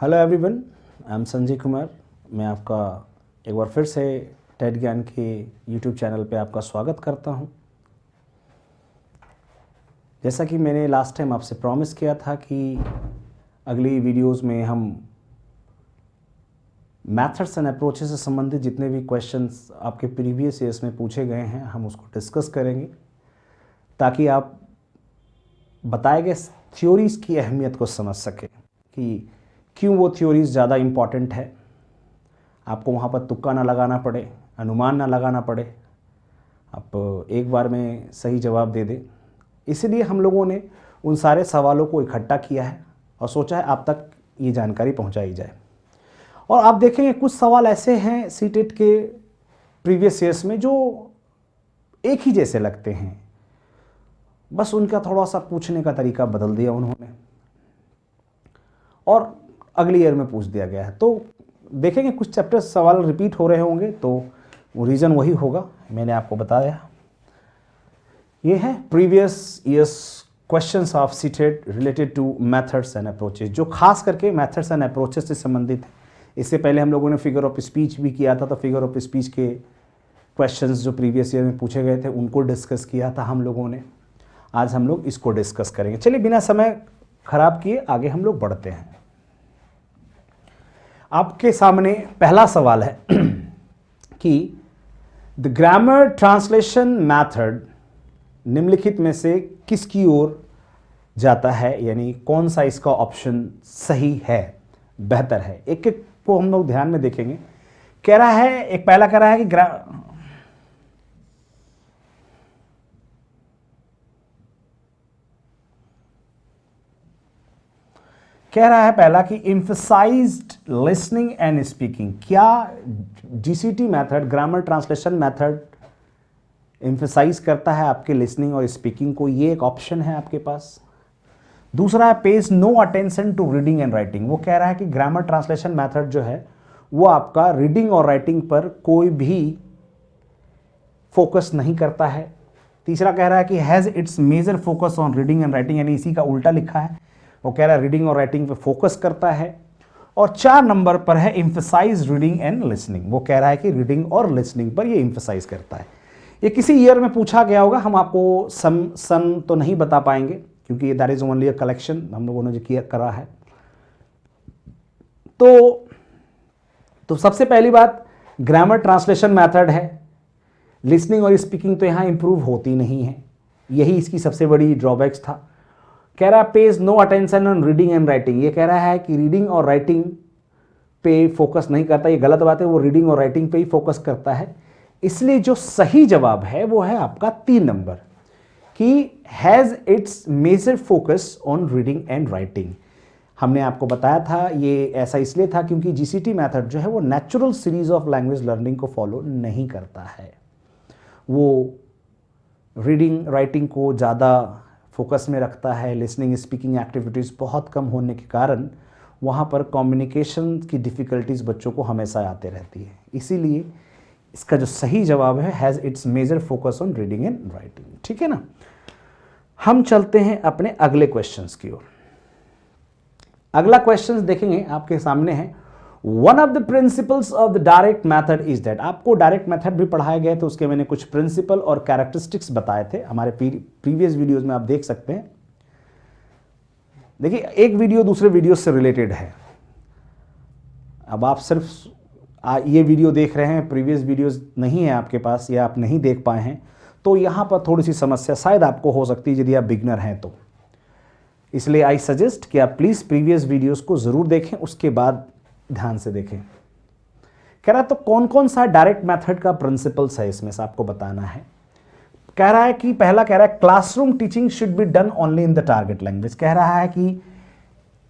Hello everyone, I am Sanjay Kumar. मैं आपका एक बार फिर से टेट ज्ञान के यूट्यूब चैनल पे आपका स्वागत करता हूं। जैसा कि मैंने लास्ट टाइम आपसे प्रॉमिस किया था कि अगली वीडियोस में हम मैथड्स एंड अप्रोचेस से संबंधित जितने भी क्वेश्चंस आपके प्रीवियस ईयर्स में पूछे गए हैं हम उसको डिस्कस करेंगे, ताकि आप बताए गए थ्योरीज़ की अहमियत को समझ सकें कि क्यों वो थ्योरीज़ ज़्यादा इम्पॉर्टेंट है। आपको वहाँ पर तुक्का ना लगाना पड़े, अनुमान ना लगाना पड़े, आप एक बार में सही जवाब दे दें। इसलिए हम लोगों ने उन सारे सवालों को इकट्ठा किया है और सोचा है आप तक ये जानकारी पहुँचाई जाए। और आप देखेंगे कुछ सवाल ऐसे हैं सीटेट के प्रीवियस ईयर्स में जो एक ही जैसे लगते हैं, बस उनका थोड़ा सा पूछने का तरीका बदल दिया उन्होंने और अगली ईयर में पूछ दिया गया है। तो देखेंगे कुछ चैप्टर सवाल रिपीट हो रहे होंगे, तो वो रीज़न वही होगा, मैंने आपको बताया। ये है previous years questions of CTET related two methods and approaches, जो खास करके मेथड्स एंड अप्रोचेस से संबंधित है। इससे पहले हम लोगों ने फिगर ऑफ स्पीच भी किया था, तो फिगर ऑफ स्पीच के क्वेश्चंस जो प्रीवियस ईयर में पूछे गए थे उनको डिस्कस किया था हम लोगों ने। आज हम लोग इसको डिस्कस करेंगे। चलिए बिना समय खराब किए आगे हम लोग बढ़ते हैं। आपके सामने पहला सवाल है कि द ग्रामर ट्रांसलेशन मेथड निम्नलिखित में से किसकी ओर जाता है, यानी कौन सा इसका ऑप्शन सही है, बेहतर है। एक एक को हम लोग ध्यान में देखेंगे। कह रहा है, एक पहला कह रहा है कि कह रहा है पहला कि एम्फसाइज्ड लिसनिंग एंड स्पीकिंग। क्या GCT method, grammar translation method emphasize करता है आपके लिसनिंग और स्पीकिंग को? ये एक ऑप्शन है आपके पास। दूसरा है pays no attention to reading and writing. वो कह रहा है कि ग्रामर ट्रांसलेशन मेथड जो है वो आपका रीडिंग और राइटिंग पर कोई भी फोकस नहीं करता है। तीसरा कह रहा है कि has its major focus on reading and writing, यानी इसी का उल्टा लिखा है। वो कह रहा है रीडिंग और राइटिंग पे फोकस करता है। और 4 नंबर पर है एम्फसाइज रीडिंग एंड लिसनिंग। वो कह रहा है कि रीडिंग और लिसनिंग पर ये एम्फसाइज करता है। ये किसी ईयर में पूछा गया होगा, हम आपको सन तो नहीं बता पाएंगे क्योंकि that is only a collection हम लोगों ने जो किया करा है। तो सबसे पहली बात ग्रामर ट्रांसलेशन मेथड है। लिसनिंग और स्पीकिंग तो यहाँ इंप्रूव होती नहीं है, यही इसकी सबसे बड़ी ड्रॉबैक्स था। कह रहा है pays no attention on reading and writing. ये कह रहा है कि रीडिंग और राइटिंग पे फोकस नहीं करता। ये गलत बात है, वो रीडिंग और राइटिंग पे ही फोकस करता है। इसलिए जो सही जवाब है वो है आपका 3 नंबर कि has its major focus on reading and writing. हमने आपको बताया था ये ऐसा इसलिए था क्योंकि जीसीटी मेथड जो है वो natural series of language learning को फॉलो नहीं करता है। वो रीडिंग राइटिंग को ज़्यादा फोकस में रखता है। लिसनिंग स्पीकिंग एक्टिविटीज़ बहुत कम होने के कारण वहाँ पर कम्युनिकेशन की डिफ़िकल्टीज़ बच्चों को हमेशा आते रहती है। इसीलिए इसका जो सही जवाब है has its major focus on reading and writing. ठीक है ना। हम चलते हैं अपने अगले क्वेश्चंस की ओर। अगला क्वेश्चन देखेंगे आपके सामने है, one of the principles of the direct method is that. आपको डायरेक्ट मेथड भी पढ़ाए गए तो उसके मैंने कुछ प्रिंसिपल और कैरेक्टरिस्टिक्स बताए थे हमारे प्रीवियस वीडियोस में, आप देख सकते हैं। देखिए एक वीडियो दूसरे वीडियो से रिलेटेड है। अब आप सिर्फ ये वीडियो देख रहे हैं, प्रीवियस वीडियोस नहीं है आपके पास या आप नहीं देख पाए हैं, तो यहाँ पर थोड़ी सी समस्या शायद आपको हो सकती है यदि आप बिगनर हैं तो। इसलिए आई सजेस्ट कि आप प्लीज़ प्रीवियस वीडियोस को ज़रूर देखें, उसके बाद ध्यान से देखें। कह रहा है तो कौन कौन सा डायरेक्ट मेथड का प्रिंसिपल्स है इसमें से आपको बताना है। कह रहा है कि पहला कह रहा है classroom teaching should be done only in the target language. कह रहा है कि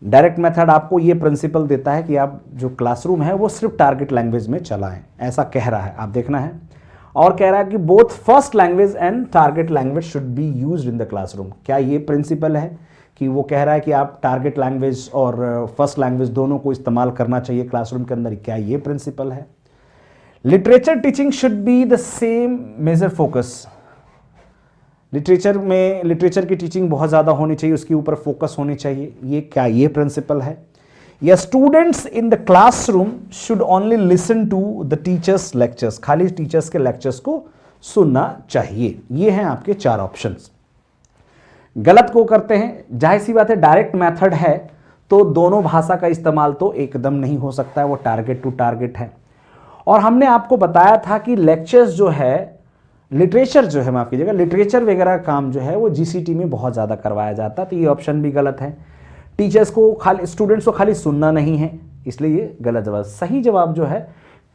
डायरेक्ट मेथड आपको ये प्रिंसिपल देता है कि आप जो क्लासरूम है वो सिर्फ टारगेट लैंग्वेज में चलाएं, ऐसा कह रहा है, आप देखना है। और कह रहा है कि both first language and target language should be used in the classroom. क्या ये प्रिंसिपल है कि वो कह रहा है कि आप टारगेट लैंग्वेज और फर्स्ट लैंग्वेज दोनों को इस्तेमाल करना चाहिए क्लासरूम के अंदर? क्या ये प्रिंसिपल है? Literature teaching should be the same major focus. Literature की टीचिंग बहुत ज़्यादा होनी चाहिए, उसके ऊपर फोकस होनी चाहिए। ये क्या ये प्रिंसिपल है? या students in the classroom should only listen to the teachers lectures, खाली टीचर्स के लेक्चर्स को सुनना चाहिए। ये हैं आपके 4 ऑप्शंस। गलत को करते हैं, जाहिर सी बात है डायरेक्ट मेथड है तो दोनों भाषा का इस्तेमाल तो एकदम नहीं हो सकता है, वो टारगेट टू टारगेट है। और हमने आपको बताया था कि लेक्चर्स जो है, लिटरेचर जो है, माफ कीजिएगा, लिटरेचर वगैरह काम जो है वो जीसीटी में बहुत ज़्यादा करवाया जाता है, तो ये ऑप्शन भी गलत है। टीचर्स को खाली, स्टूडेंट्स को खाली सुनना नहीं है, इसलिए ये गलत जवाब। सही जवाब जो है,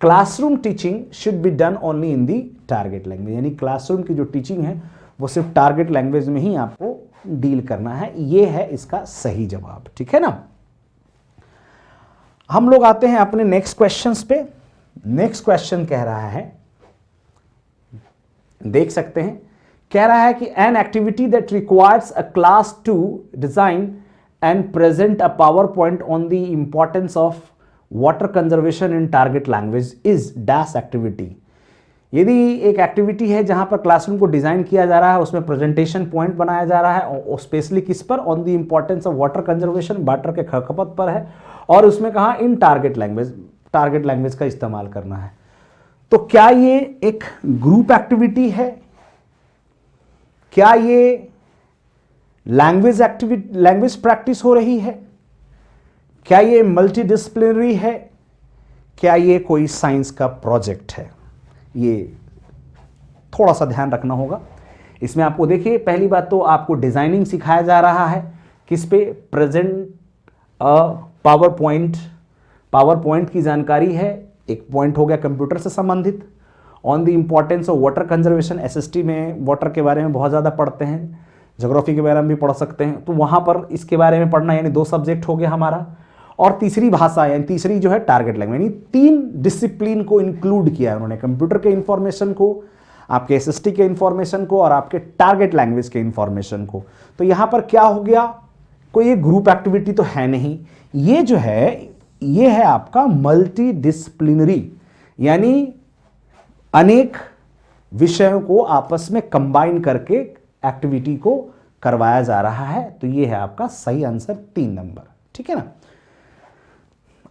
classroom teaching should be done only in the target language, यानी क्लासरूम की जो टीचिंग है वो सिर्फ टारगेट लैंग्वेज में ही आपको डील करना है, ये है इसका सही जवाब। ठीक है ना। हम लोग आते हैं अपने नेक्स्ट क्वेश्चंस पे। नेक्स्ट क्वेश्चन कह रहा है, देख सकते हैं, कह रहा है कि an activity that requires a class to design and present a PowerPoint on the importance of water conservation in target language is dash activity. यदि एक एक्टिविटी है जहां पर क्लासरूम को डिजाइन किया जा रहा है, उसमें प्रेजेंटेशन पॉइंट बनाया जा रहा है, और स्पेशली किस पर, on the importance of water conservation, water के खपत पर है, और उसमें कहा इन टारगेट लैंग्वेज का इस्तेमाल करना है, तो क्या ये एक ग्रुप एक्टिविटी है? क्या ये लैंग्वेज प्रैक्टिस हो रही है? क्या ये मल्टीडिसिप्लिनरी है? क्या ये कोई साइंस का प्रोजेक्ट है? ये थोड़ा सा ध्यान रखना होगा इसमें। आपको देखिए, पहली बात तो आपको डिजाइनिंग सिखाया जा रहा है, किस पे, प्रेजेंट पावर पॉइंट की जानकारी है, एक पॉइंट हो गया कंप्यूटर से संबंधित। On the importance of water conservation, SST में वाटर के बारे में बहुत ज़्यादा पढ़ते हैं, ज्योग्राफी के बारे में भी पढ़ सकते हैं, तो वहाँ पर इसके बारे में पढ़ना, यानी 2 सब्जेक्ट हो गया हमारा। और तीसरी भाषा, यानी तीसरी जो है टारगेट लैंग्वेज, यानी 3 डिसिप्लिन को इंक्लूड किया है उन्होंने, कंप्यूटर के इंफॉर्मेशन को, आपके एसएसटी के इंफॉर्मेशन को, और आपके टारगेट लैंग्वेज के इंफॉर्मेशन को। तो यहाँ पर क्या हो गया, कोई एक ग्रुप एक्टिविटी तो है नहीं, ये जो है ये है आपका मल्टी डिसिप्लिनरी, यानी अनेक विषयों को आपस में कंबाइन करके एक्टिविटी को करवाया जा रहा है। तो ये है आपका सही आंसर 3 नंबर। ठीक है ना।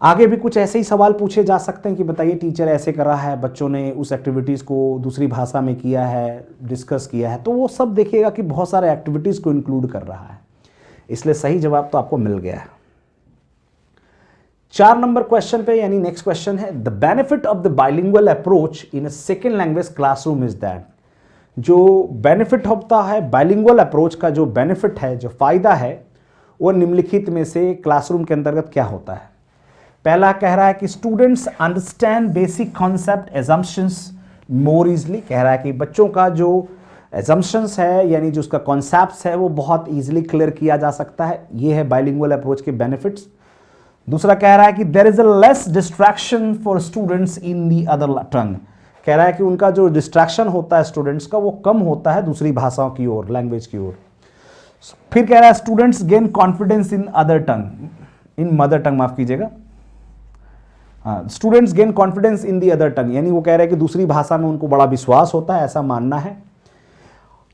आगे भी कुछ ऐसे ही सवाल पूछे जा सकते हैं कि बताइए टीचर ऐसे कर रहा है, बच्चों ने उस एक्टिविटीज़ को दूसरी भाषा में किया है, डिस्कस किया है, तो वो सब देखिएगा कि बहुत सारे एक्टिविटीज़ को इंक्लूड कर रहा है, इसलिए सही जवाब तो आपको मिल गया है। 4 नंबर क्वेश्चन पे, यानी नेक्स्ट क्वेश्चन है, the benefit of the bilingual approach in a second language classroom is that. जो बेनिफिट होता है बाइलिंगुअल अप्रोच का, जो बेनिफिट है, जो फायदा है, वो निम्नलिखित में से क्लासरूम के अंतर्गत क्या होता है। पहला कह रहा है कि students understand basic concept assumptions मोर इजली, कह रहा है कि बच्चों का जो एजम्पशंस है, यानी जो उसका कॉन्सेप्ट्स है, वो बहुत इजीली क्लियर किया जा सकता है। ये है बाइलिंगुअल अप्रोच के बेनिफिट्स। दूसरा कह रहा है कि there is a less distraction for students in the other tongue, कह रहा है कि उनका जो डिस्ट्रैक्शन होता है स्टूडेंट्स का, वो कम होता है दूसरी भाषाओं की ओर, लैंग्वेज की ओर। फिर कह रहा है students gain confidence in other tongue, in mother tongue, माफ कीजिएगा, students gain confidence in the other tongue, यानी वो कह रहे हैं कि दूसरी भाषा में उनको बड़ा विश्वास होता है, ऐसा मानना है।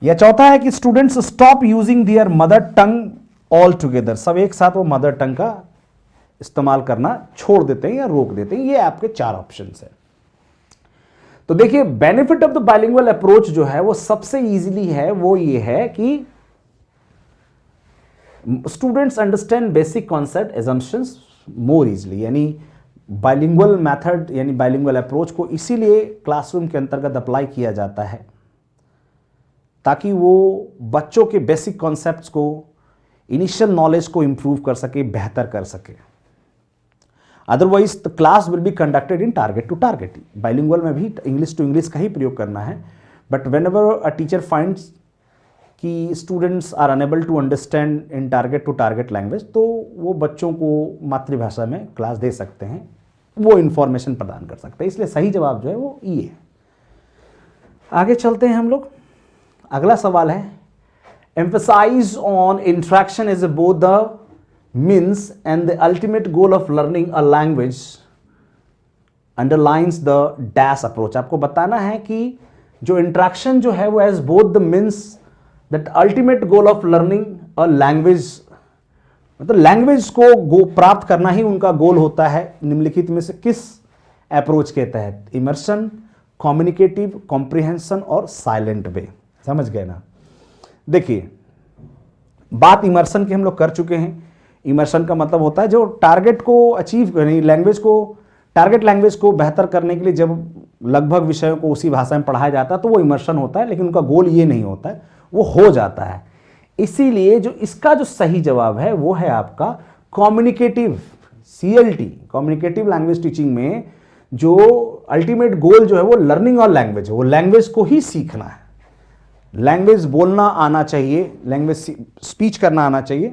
या चौथा है कि स्टूडेंट्स स्टॉप यूजिंग दियर मदर टंग ऑल टुगेदर, सब एक साथ वो मदर टंग का इस्तेमाल करना छोड़ देते हैं या रोक देते हैं। ये आपके 4 ऑप्शन है। तो देखिए, benefit of the bilingual approach जो है वो सबसे इजीली है, वो ये है कि students understand basic concept assumptions more easily, यानी बाइलिंगुअल मेथड यानी बाइलिंगुअल अप्रोच को इसीलिए क्लासरूम के अंतर्गत अप्लाई किया जाता है ताकि वो बच्चों के बेसिक कॉन्सेप्ट्स को, इनिशियल नॉलेज को इंप्रूव कर सके, बेहतर कर सके। Otherwise the class will be conducted in target to target. Bilingual में भी इंग्लिश टू इंग्लिश का ही प्रयोग करना है, but whenever a teacher finds कि students are unable to understand in target to target language, तो वो बच्चों को मातृभाषा में क्लास दे सकते हैं, वो इंफॉर्मेशन प्रदान कर सकते हैं। इसलिए सही जवाब जो है वो ये है। आगे चलते हैं हम लोग। अगला सवाल है, emphasis on interaction is both the means and the ultimate goal of learning a language underlines the dash approach। आपको बताना है कि जो इंट्रैक्शन जो है वो as both the means that ultimate goal of learning a language मतलब language को प्राप्त करना ही उनका गोल होता है। निम्नलिखित में से किस अप्रोच के तहत? इमर्शन, कम्युनिकेटिव, कॉम्प्रिहेंशन और साइलेंट वे। समझ गए ना? देखिए, बात इमर्शन की हम लोग कर चुके हैं। इमर्शन का मतलब होता है जो टारगेट को अचीव करनी, लैंग्वेज को, टारगेट लैंग्वेज को बेहतर करने के लिए जब लगभग विषयों को उसी भाषा में पढ़ाया जाता है तो वो इमर्शन होता है, लेकिन उनका गोल ये नहीं होता है, वो हो जाता है। इसीलिए जो इसका जो सही जवाब है वो है आपका communicative, CLT, communicative language teaching में जो अल्टीमेट गोल जो है वो लर्निंग और लैंग्वेज है, वो लैंग्वेज को ही सीखना है। लैंग्वेज बोलना आना चाहिए, लैंग्वेज स्पीच करना आना चाहिए,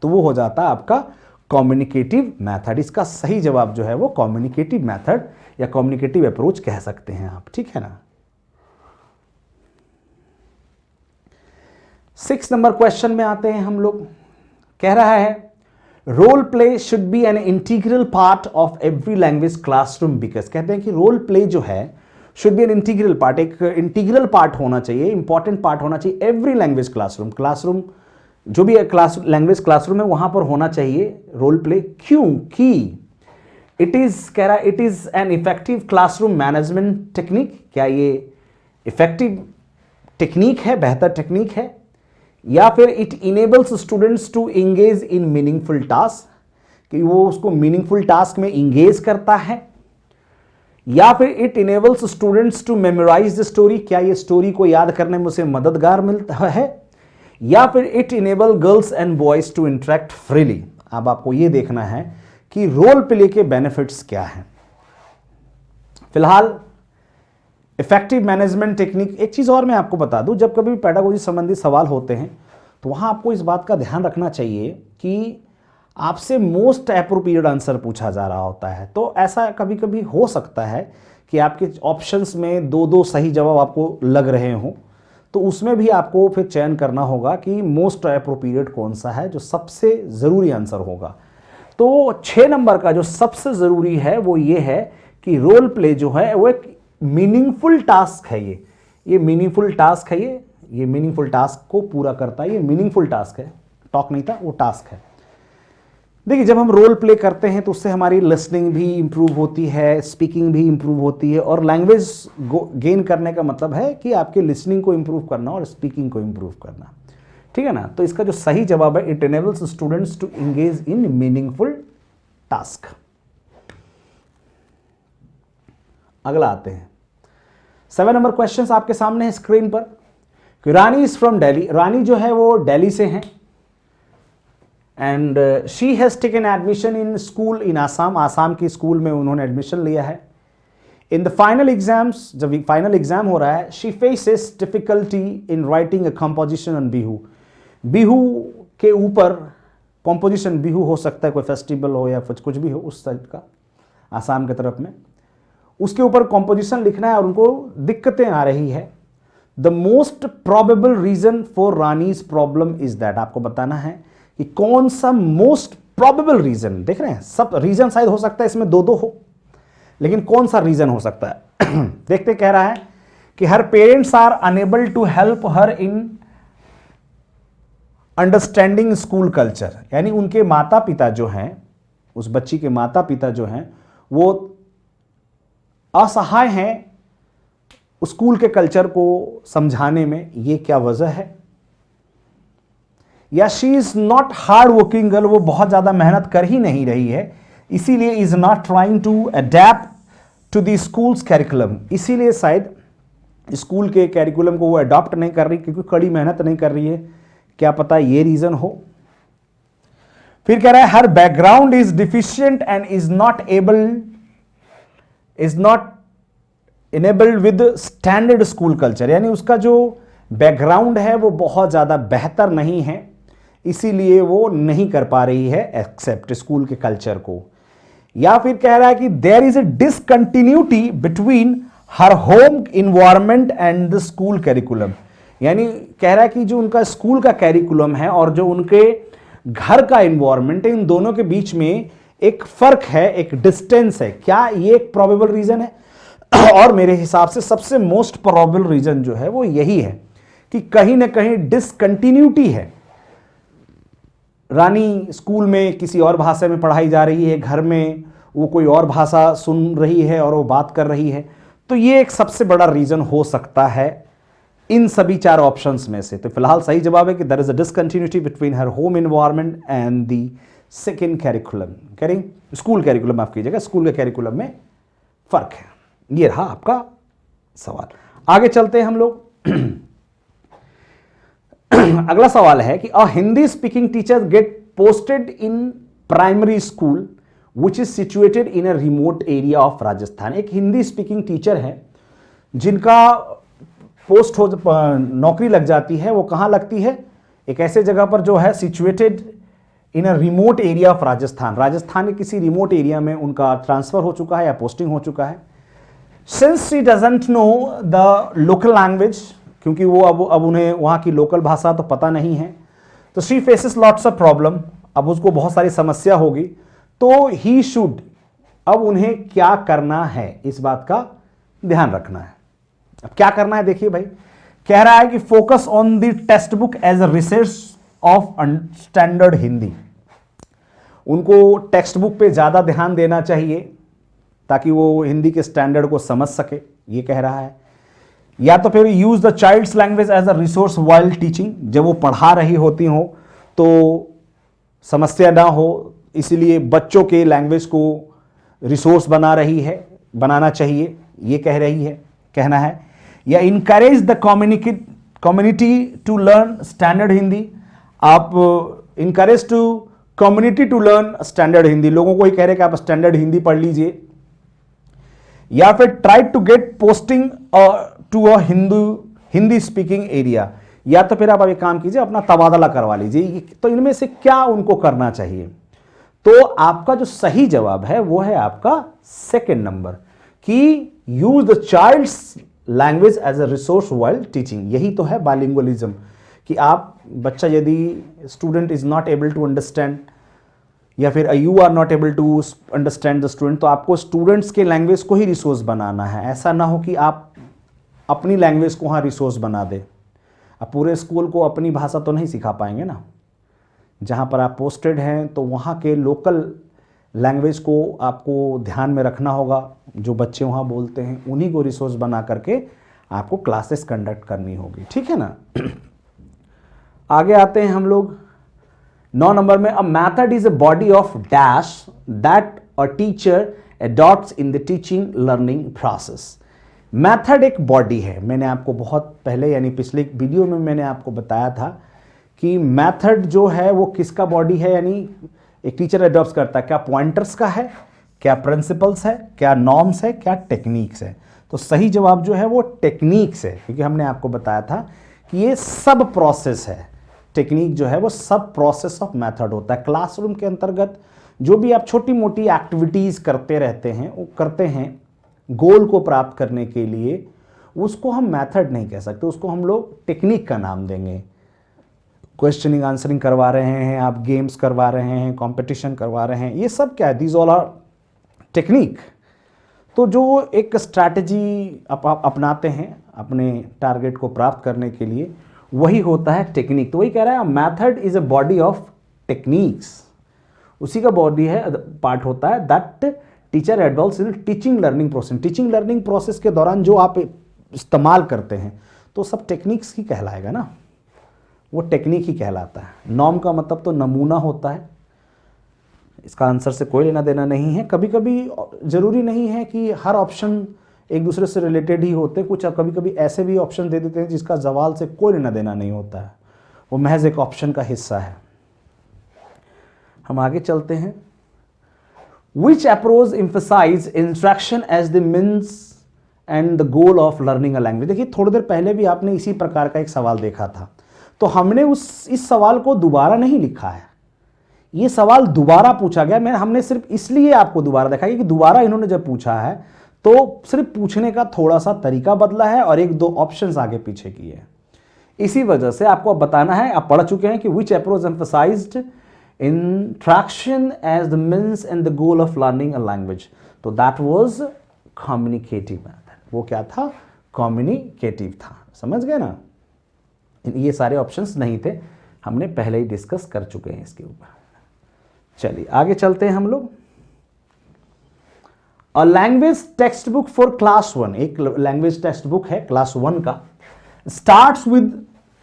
तो वो हो जाता है आपका कम्युनिकेटिव मेथड। इसका सही जवाब जो है वो कम्युनिकेटिव मेथड या कम्युनिकेटिव अप्रोच कह सकते हैं आप, ठीक है ना। 6 नंबर क्वेश्चन में आते हैं हम लोग। कह रहा है role play should be an integral part of every language classroom because, कहते हैं कि रोल प्ले जो है should be an integral part, एक इंटीग्रल पार्ट होना चाहिए, इंपॉर्टेंट पार्ट होना चाहिए एवरी लैंग्वेज क्लासरूम। क्लासरूम जो भी लैंग्वेज क्लासरूम है वहां पर होना चाहिए रोल प्ले। क्योंकि इट इज, कह रहा है it is an effective classroom management technique. क्या ये इफेक्टिव टेक्निक है, बेहतर टेक्निक है? या फिर it enables students to engage in meaningful task, कि वो उसको मीनिंगफुल टास्क में इंगेज करता है? या फिर it enables students to memorize the story, क्या ये स्टोरी को याद करने में उसे मददगार मिलता है? या फिर it enable girls and boys to interact freely. अब आपको ये देखना है कि रोल प्ले के बेनिफिट्स क्या हैं। फिलहाल इफेक्टिव मैनेजमेंट टेक्निक, एक चीज़ और मैं आपको बता दूं, जब कभी पेडागोजी संबंधी सवाल होते हैं तो वहाँ आपको इस बात का ध्यान रखना चाहिए कि आपसे मोस्ट एप्रोप्रिएट आंसर पूछा जा रहा होता है। तो ऐसा कभी कभी हो सकता है कि आपके ऑप्शंस में 2-2 सही जवाब आपको लग रहे हों, तो उसमें भी आपको फिर चयन करना होगा कि मोस्ट एप्रोप्रिएट कौन सा है, जो सबसे ज़रूरी आंसर होगा। तो 6 नंबर का जो सबसे ज़रूरी है वो ये है कि रोल प्ले जो है वो एक मीनिंगफुल टास्क है। ये मीनिंगफुल टास्क है, ये मीनिंगफुल टास्क को पूरा करता है। ये मीनिंगफुल टास्क है, टॉक नहीं था, वो टास्क है। देखिए, जब हम रोल प्ले करते हैं तो उससे हमारी लिसनिंग भी इंप्रूव होती है, स्पीकिंग भी इंप्रूव होती है, और लैंग्वेज गेन करने का मतलब है कि आपके लिसनिंग को इंप्रूव करना और स्पीकिंग को इंप्रूव करना, ठीक है ना। तो इसका जो सही जवाब है it enables students to engage in meaningful task. अगला आते हैं 7 नंबर क्वेश्चन आपके सामने है स्क्रीन पर। रानी इज फ्रॉम दिल्ली, रानी जो है वो दिल्ली से हैं, and she has taken admission in school इन आसाम, आसाम के स्कूल में उन्होंने एडमिशन लिया है। इन द फाइनल एग्जाम्स, जब फाइनल एग्जाम हो रहा है, she faces difficulty in writing a composition on Bihu. Bihu के ऊपर कंपोजिशन, बिहू हो सकता है कोई फेस्टिवल हो या कुछ भी हो उस साइड का, आसाम की तरफ में, उसके ऊपर कंपोजिशन लिखना है और उनको दिक्कतें आ रही है। The most probable reason for Rani's problem is that, आपको बताना है कि कौन सा मोस्ट प्रोबेबल रीजन, देख रहे हैं सब रीजन शायद हो सकता है इसमें 2-2 हो, लेकिन कौन सा रीजन हो सकता है देखते। कह रहा है कि her parents are unable to help her in understanding school culture, यानी उनके माता पिता जो हैं, उस बच्ची के माता पिता जो हैं वो असहाय हैं स्कूल के कल्चर को समझाने में। ये क्या वजह है? या she is not hard working girl, वो बहुत ज्यादा मेहनत कर ही नहीं रही है, इसीलिए is not trying to adapt to the schools curriculum, इसीलिए शायद स्कूल के कैरिकुलम को वो अडॉप्ट नहीं कर रही, क्योंकि कड़ी मेहनत नहीं कर रही है। क्या पता ये रीजन हो। फिर कह रहा है her background is deficient and is not enabled with standard school culture, यानी उसका जो बैकग्राउंड है वो बहुत ज्यादा बेहतर नहीं है, इसीलिए वो नहीं कर पा रही है एक्सेप्ट स्कूल के कल्चर को। या फिर कह रहा है कि there is a discontinuity between her home environment and the school curriculum, यानी कह रहा है कि जो उनका स्कूल का कैरिकुलम है और जो उनके घर का इन्वायरमेंट है, इन दोनों के बीच में एक फर्क है, एक डिस्टेंस है। क्या ये एक प्रोबेबल रीजन है? और मेरे हिसाब से सबसे मोस्ट प्रोबेबल रीजन जो है वो यही है कि कहीं ना कहीं डिसकंटिन्यूटी है रानी स्कूल में किसी और भाषा में पढ़ाई जा रही है, घर में वो कोई और भाषा सुन रही है और वो बात कर रही है, तो ये एक सबसे बड़ा रीज़न हो सकता है इन सभी 4 ऑप्शंस में से। तो फिलहाल सही जवाब है कि there is a discontinuity between her home environment and the second curriculum, करें स्कूल कैरिकुलम, माफ कीजिएगा, स्कूल के कैरिकुलम में फर्क है। ये रहा आपका सवाल। आगे चलते हैं हम लोग। अगला सवाल है कि a Hindi speaking teacher get posted in primary school which is situated in a remote area of Rajasthan. एक हिंदी स्पीकिंग टीचर है जिनका पोस्ट हो, नौकरी लग जाती है, वो कहां लगती है? एक ऐसे जगह पर जो है situated in a remote area of Rajasthan. Rajasthan के किसी रिमोट एरिया में उनका ट्रांसफर हो चुका है या पोस्टिंग हो चुका है। Since she doesn't know the local language, क्योंकि वो अब उन्हें वहाँ की लोकल भाषा तो पता नहीं है, तो she faces lots of problem, अब उसको बहुत सारी समस्या होगी। तो ही शुड, अब उन्हें क्या करना है, इस बात का ध्यान रखना है। अब क्या करना है देखिए भाई, कह रहा है कि focus on the textbook as a resource of standard Hindi. उनको टेक्स्ट बुक पे ज़्यादा ध्यान देना चाहिए ताकि वो हिंदी के स्टैंडर्ड को समझ सके, ये कह रहा है। या तो फिर use the child's language as a resource while teaching, जब वो पढ़ा रही होती हो तो समस्या ना हो, इसीलिए बच्चों के लैंग्वेज को रिसोर्स बनाना चाहिए, ये कहना है। या encourage the community to learn standard Hindi, आप encourage to community to learn standard Hindi, लोगों को ही कह रहे कि आप स्टैंडर्ड हिंदी पढ़ लीजिए। या फिर try to get posting to a Hindi speaking area, या तो फिर आप एक काम कीजिए, अपना तबादला करवा लीजिए। तो इनमें से क्या उनको करना चाहिए? तो आपका जो सही जवाब है वो है आपका सेकंड नंबर, कि use the child's language as a resource while teaching. यही तो है बाइलिंगुअलिज्म, कि आप बच्चा यदि student is not able to understand या फिर you are not able to understand the student, तो आपको स्टूडेंट्स के लैंग्वेज को ही रिसोर्स बनाना है। ऐसा ना हो कि आप अपनी लैंग्वेज को वहाँ रिसोर्स बना दे। अब पूरे स्कूल को अपनी भाषा तो नहीं सिखा पाएंगे ना, जहाँ पर आप पोस्टेड हैं तो वहाँ के लोकल लैंग्वेज को आपको ध्यान में रखना होगा। जो बच्चे वहाँ बोलते हैं उन्हीं को रिसोर्स बना करके आपको क्लासेस कंडक्ट करनी होगी, ठीक है ना। आगे आते हैं हम लोग 9 नंबर में। अ method is a body of dash that a teacher adopts in the teaching learning process. Method एक बॉडी है, मैंने आपको बहुत पहले यानी पिछले वीडियो में मैंने आपको बताया था कि मैथड जो है वो किसका बॉडी है, यानी एक टीचर अडॉप्ट करता है, क्या पॉइंटर्स का है, क्या प्रिंसिपल्स है, क्या नॉर्म्स है, क्या टेक्निक्स है। तो सही जवाब जो है वो टेक्निक्स है, क्योंकि हमने आपको बताया था कि ये सब प्रोसेस है। टेक्निक जो है वो सब प्रोसेस ऑफ मैथड होता है। क्लासरूम के अंतर्गत जो भी आप छोटी मोटी एक्टिविटीज़ करते रहते हैं, वो करते हैं गोल को प्राप्त करने के लिए, उसको हम मेथड नहीं कह सकते, उसको हम लोग टेक्निक का नाम देंगे। क्वेश्चनिंग आंसरिंग करवा रहे हैं आप, गेम्स करवा रहे हैं, कंपटीशन करवा रहे हैं, ये सब क्या है? These all R technique. तो जो एक स्ट्रैटेजी अपनाते हैं अपने टारगेट को प्राप्त करने के लिए, वही होता है टेक्निक। तो वही कह रहा है method is a body of techniques, उसी का बॉडी है, पार्ट होता है that teacher evolves in teaching learning process. Teaching learning process के दौरान जो आप इस्तेमाल करते हैं तो सब टेक्निक्स ही कहलाएगा ना, वो टेक्निक ही कहलाता है। नॉर्म का मतलब तो नमूना होता है, इसका आंसर से कोई लेना देना नहीं है। कभी कभी ज़रूरी नहीं है कि हर ऑप्शन एक दूसरे से रिलेटेड ही होते, कुछ कभी कभी ऐसे भी ऑप्शन दे देते हैं जिसका सवाल से कोई लेना देना नहीं होता है, वो महज एक ऑप्शन का हिस्सा है। हम आगे चलते हैं। Which approach emphasize instruction as the means and the goal of learning a language? देखिए थोड़ी देर पहले भी आपने इसी प्रकार का एक सवाल देखा था, तो हमने इस सवाल को दोबारा नहीं लिखा है, ये सवाल दोबारा पूछा गया। हमने सिर्फ इसलिए आपको दोबारा दिखाया कि दोबारा इन्होंने जब पूछा है तो सिर्फ पूछने का थोड़ा सा तरीका बदला है और 1-2 ऑप्शंस आगे पीछे किए हैं। इसी वजह से आपको अब बताना है, आप पढ़ चुके हैं कि which approach emphasized instruction as the means and the goal of learning a language, तो that was communicative method। वो क्या था? communicative था। समझ गए ना? ये सारे ऑप्शंस नहीं थे, हमने पहले ही डिस्कस कर चुके हैं इसके ऊपर। चलिए आगे चलते हैं हम लोग। A language text book for class 1, एक लैंग्वेज टेक्स्ट बुक है क्लास 1 का, स्टार्ट्स विद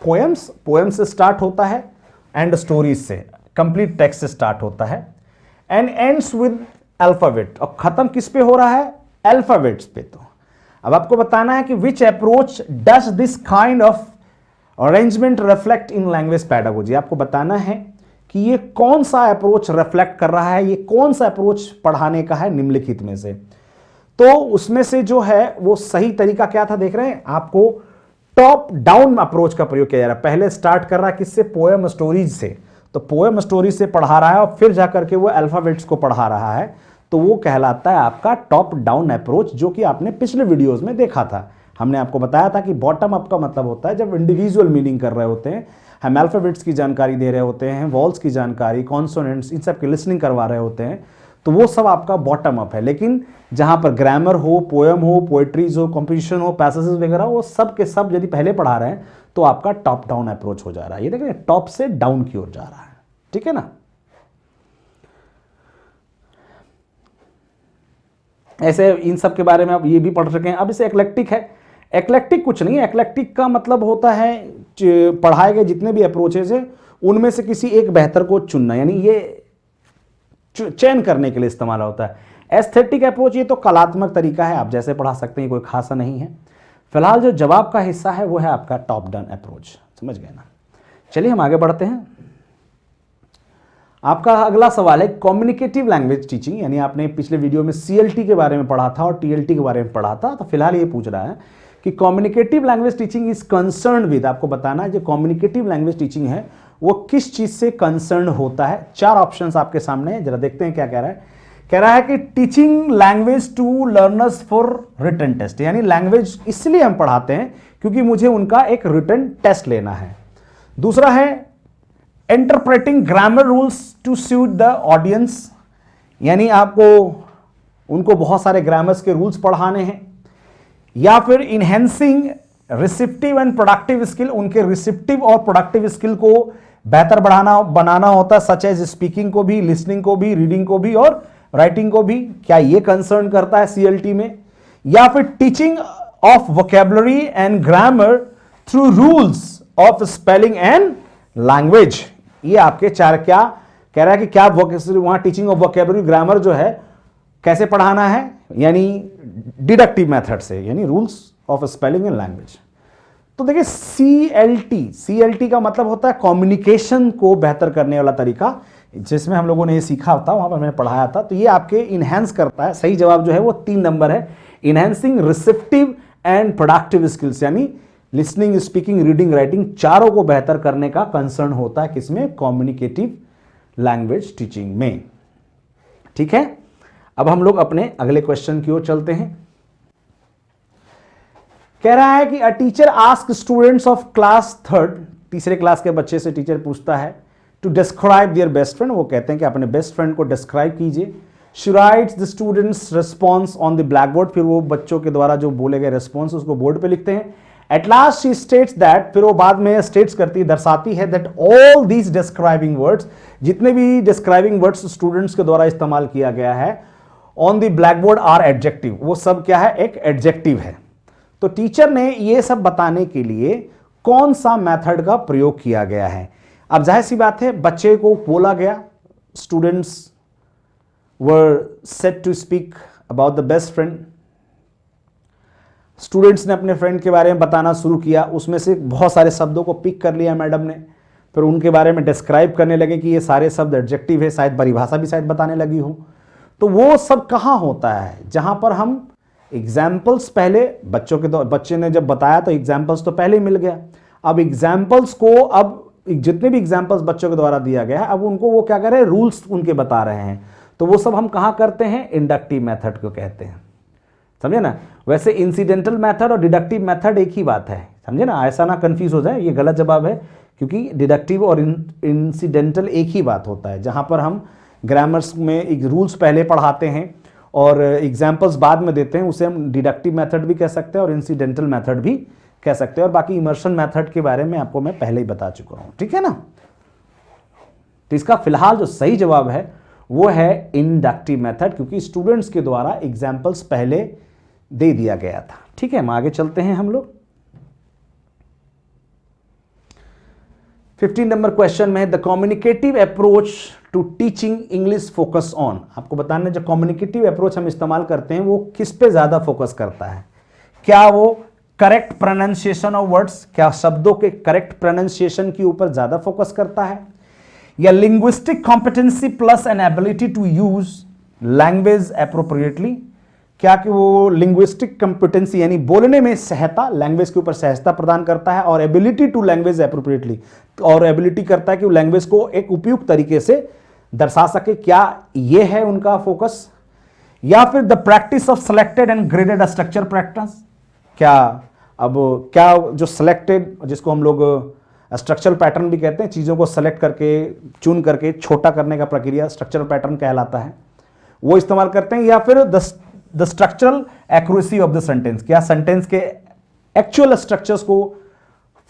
पोएम्स, पोएम से स्टार्ट होता है, एंड स्टोरीज से, कंप्लीट टेक्स्ट से स्टार्ट होता है, एंड एंड्स विद अल्फाबेट, और खत्म किस पे हो रहा है, अल्फाबेट्स पे। तो अब आपको बताना है कि which approach does this kind of arrangement reflect in language pedagogy. आपको बताना है कि ये कौन सा अप्रोच रिफ्लेक्ट कर रहा है, ये कौन सा अप्रोच पढ़ाने का है निम्नलिखित में से। तो उसमें से जो है वो सही तरीका क्या था, देख रहे हैं, आपको टॉप डाउन अप्रोच का प्रयोग किया जा रहा है। पहले स्टार्ट कर रहा है किससे, पोएम स्टोरीज से, तो पोएम स्टोरीज से पढ़ा रहा है और फिर जाकर के वो अल्फाबेट्स को पढ़ा रहा है, तो वो कहलाता है आपका टॉप डाउन अप्रोच, जो कि आपने पिछले वीडियोस में देखा था। हमने आपको बताया था कि बॉटम अप का मतलब होता है जब इंडिविजुअल मीनिंग कर रहे होते हैं, हम अल्फाबेट्स की जानकारी दे रहे होते हैं, वॉल्स की जानकारी, कॉन्सोनेंट्स, इन सब की लिसनिंग करवा रहे होते हैं, तो वो सब आपका बॉटम अप है। लेकिन जहां पर ग्रामर हो, पोएम हो, पोएट्रीज हो, कंपोजिशन हो, पैसेजेस वगैरह, वो सब के सब यदि पहले पढ़ा रहे हैं तो आपका टॉप डाउन अप्रोच हो जा रहा है। ये देखें, टॉप से डाउन की ओर जा रहा है, ठीक है ना। ऐसे इन सब के बारे में आप ये भी पढ़ सकें। अब इसे एक्लेक्टिक है, एक्लेक्टिक कुछ नहीं है, एक्लेक्टिक का मतलब होता है पढ़ाए गए जितने भी अप्रोचेज है उनमें से किसी एक बेहतर को चुनना, यानी ये चयन करने के लिए इस्तेमाल होता है। एस्थेटिक अप्रोच ये तो कलात्मक तरीका है, आप जैसे पढ़ा सकते हैं, कोई खासा नहीं है। फिलहाल जो जवाब का हिस्सा है वो है आपका टॉप डाउन अप्रोच, समझ गए ना। चलिए हम आगे बढ़ते हैं। आपका अगला सवाल है कम्युनिकेटिव लैंग्वेज टीचिंग, यानी आपने पिछले वीडियो में CLT के बारे में पढ़ा था और TLT के बारे में पढ़ा था, तो फिलहाल ये पूछ रहा है कि communicative language teaching is concern with, आपको बताना है जो कम्युनिकेटिव लैंग्वेज टीचिंग है वो किस चीज से कंसर्न होता है। 4 ऑप्शंस आपके सामने है, जरा देखते हैं क्या कह रहा है। कह रहा है कि teaching language to learners for written test, यानी लैंग्वेज इसलिए हम पढ़ाते हैं क्योंकि मुझे उनका एक रिटन टेस्ट लेना है। दूसरा है interpreting grammar rules to suit the audience, यानी आपको उनको बहुत सारे ग्रामर्स के रूल्स पढ़ाने हैं। या फिर इनहेंसिंग रिसिप्टिव एंड प्रोडक्टिव स्किल, उनके रिसिप्टिव और प्रोडक्टिव स्किल को बेहतर बनाना होता है, सच एज स्पीकिंग को भी, लिसनिंग को भी, रीडिंग को भी और राइटिंग को भी। क्या ये कंसर्न करता है CLT में? या फिर teaching of vocabulary and grammar through rules of spelling and language, ये आपके 4 क्या कह रहा है कि क्या वहां टीचिंग ऑफ वोकेबलरी ग्रामर जो है कैसे पढ़ाना है, यानी डिडक्टिव मेथड से, यानी rules of spelling and language. तो देखिए CLT का मतलब होता है कम्युनिकेशन को बेहतर करने वाला तरीका, जिसमें हम लोगों ने ये सीखा था, वहां पर मैंने पढ़ाया था। तो ये आपके इनहेंस करता है, सही जवाब जो है वो 3 नंबर है, इनहेंसिंग रिसिप्टिव एंड प्रोडक्टिव स्किल्स, यानी लिसनिंग, स्पीकिंग, रीडिंग, राइटिंग, चारों को बेहतर करने का कंसर्न होता है किसमें, कम्युनिकेटिव लैंग्वेज टीचिंग में। ठीक है, अब हम लोग अपने अगले क्वेश्चन की ओर चलते हैं। कह रहा है कि a teacher ask students of class 3rd, तीसरे क्लास के बच्चे से टीचर पूछता है to describe their best friend, वो कहते हैं कि अपने बेस्ट फ्रेंड को डिस्क्राइब कीजिए। She writes the students response on the blackboard, फिर वो बच्चों के द्वारा जो बोले गए रिस्पॉन्स उसको बोर्ड पे लिखते हैं। At last she states that, फिर वो बाद में स्टेट्स करती है, दर्शाती है, that all these describing words, जितने भी डिस्क्राइबिंग वर्ड्स स्टूडेंट्स के द्वारा इस्तेमाल किया गया है on the blackboard are adjective, वो सब क्या है, एक एडजेक्टिव है। तो टीचर ने ये सब बताने के लिए कौन सा मेथड का प्रयोग किया गया है। अब जाहिर सी बात है, बच्चे को बोला गया, students were set to speak about the best friend, students ने अपने फ्रेंड के बारे में बताना शुरू किया, उसमें से बहुत सारे शब्दों को पिक कर लिया मैडम ने, फिर उनके बारे में डिस्क्राइब करने लगे कि ये सारे शब्द एडजेक्टिव है, शायद परिभाषा भी शायद बताने लगी हो। तो वो सब कहाँ होता है, जहां पर हम एग्जाम्पल्स पहले बच्चे ने जब बताया तो एग्जाम्पल्स तो पहले ही मिल गया। अब एग्जाम्पल्स को, अब जितने भी एग्जाम्पल्स बच्चों के द्वारा दिया गया है, अब उनको वो क्या कर रहे हैं, रूल्स उनके बता रहे हैं। तो वो सब हम कहाँ करते हैं, इंडक्टिव मेथड को कहते हैं, समझे ना। वैसे इंसिडेंटल मेथड और डिडक्टिव मेथड एक ही बात है, समझे ना, ऐसा ना कंफ्यूज हो जाए, ये गलत जवाब है, क्योंकि डिडक्टिव और इंसिडेंटल एक ही बात होता है। जहाँ पर हम ग्रामर्स में एक रूल्स पहले पढ़ाते हैं और एग्जाम्पल्स बाद में देते हैं, उसे हम डिडक्टिव मेथड भी कह सकते हैं और इंसिडेंटल मेथड भी कह सकते हैं। और बाकी इमर्शन मेथड के बारे में आपको मैं पहले ही बता चुका हूँ, ठीक है ना। तो इसका फिलहाल जो सही जवाब है वो है इंडक्टिव मेथड, क्योंकि स्टूडेंट्स के द्वारा एग्जाम्पल्स पहले दे दिया गया था। ठीक है, हम आगे चलते हैं हम लोग। 15 नंबर क्वेश्चन में the communicative approach to teaching English focus on. आपको बताना जो कम्युनिकेटिव अप्रोच हम इस्तेमाल करते हैं वो किस पे ज्यादा फोकस करता है। क्या वो करेक्ट प्रोनाउंसिएशन ऑफ वर्ड्स, क्या शब्दों के करेक्ट प्रोनाउंसिएशन के ऊपर ज्यादा फोकस करता है, या linguistic competency plus an ability to use language appropriately. क्या कि वो लिंग्विस्टिक कॉम्पिटेंसी यानी बोलने में सहजता, लैंग्वेज के ऊपर सहजता प्रदान करता है, और एबिलिटी टू लैंग्वेज एप्रोप्रिएटली, और एबिलिटी करता है कि वो लैंग्वेज को एक उपयुक्त तरीके से दर्शा सके। क्या ये है उनका फोकस, या फिर the practice of selected and graded structure practice. क्या जो सिलेक्टेड, जिसको हम लोग स्ट्रक्चरल पैटर्न भी कहते हैं, चीज़ों को सेलेक्ट करके चुन करके छोटा करने का प्रक्रिया स्ट्रक्चरल पैटर्न कहलाता है, वो इस्तेमाल करते हैं, या फिर the structural accuracy of the sentence, क्या सेंटेंस के एक्चुअल स्ट्रक्चर्स को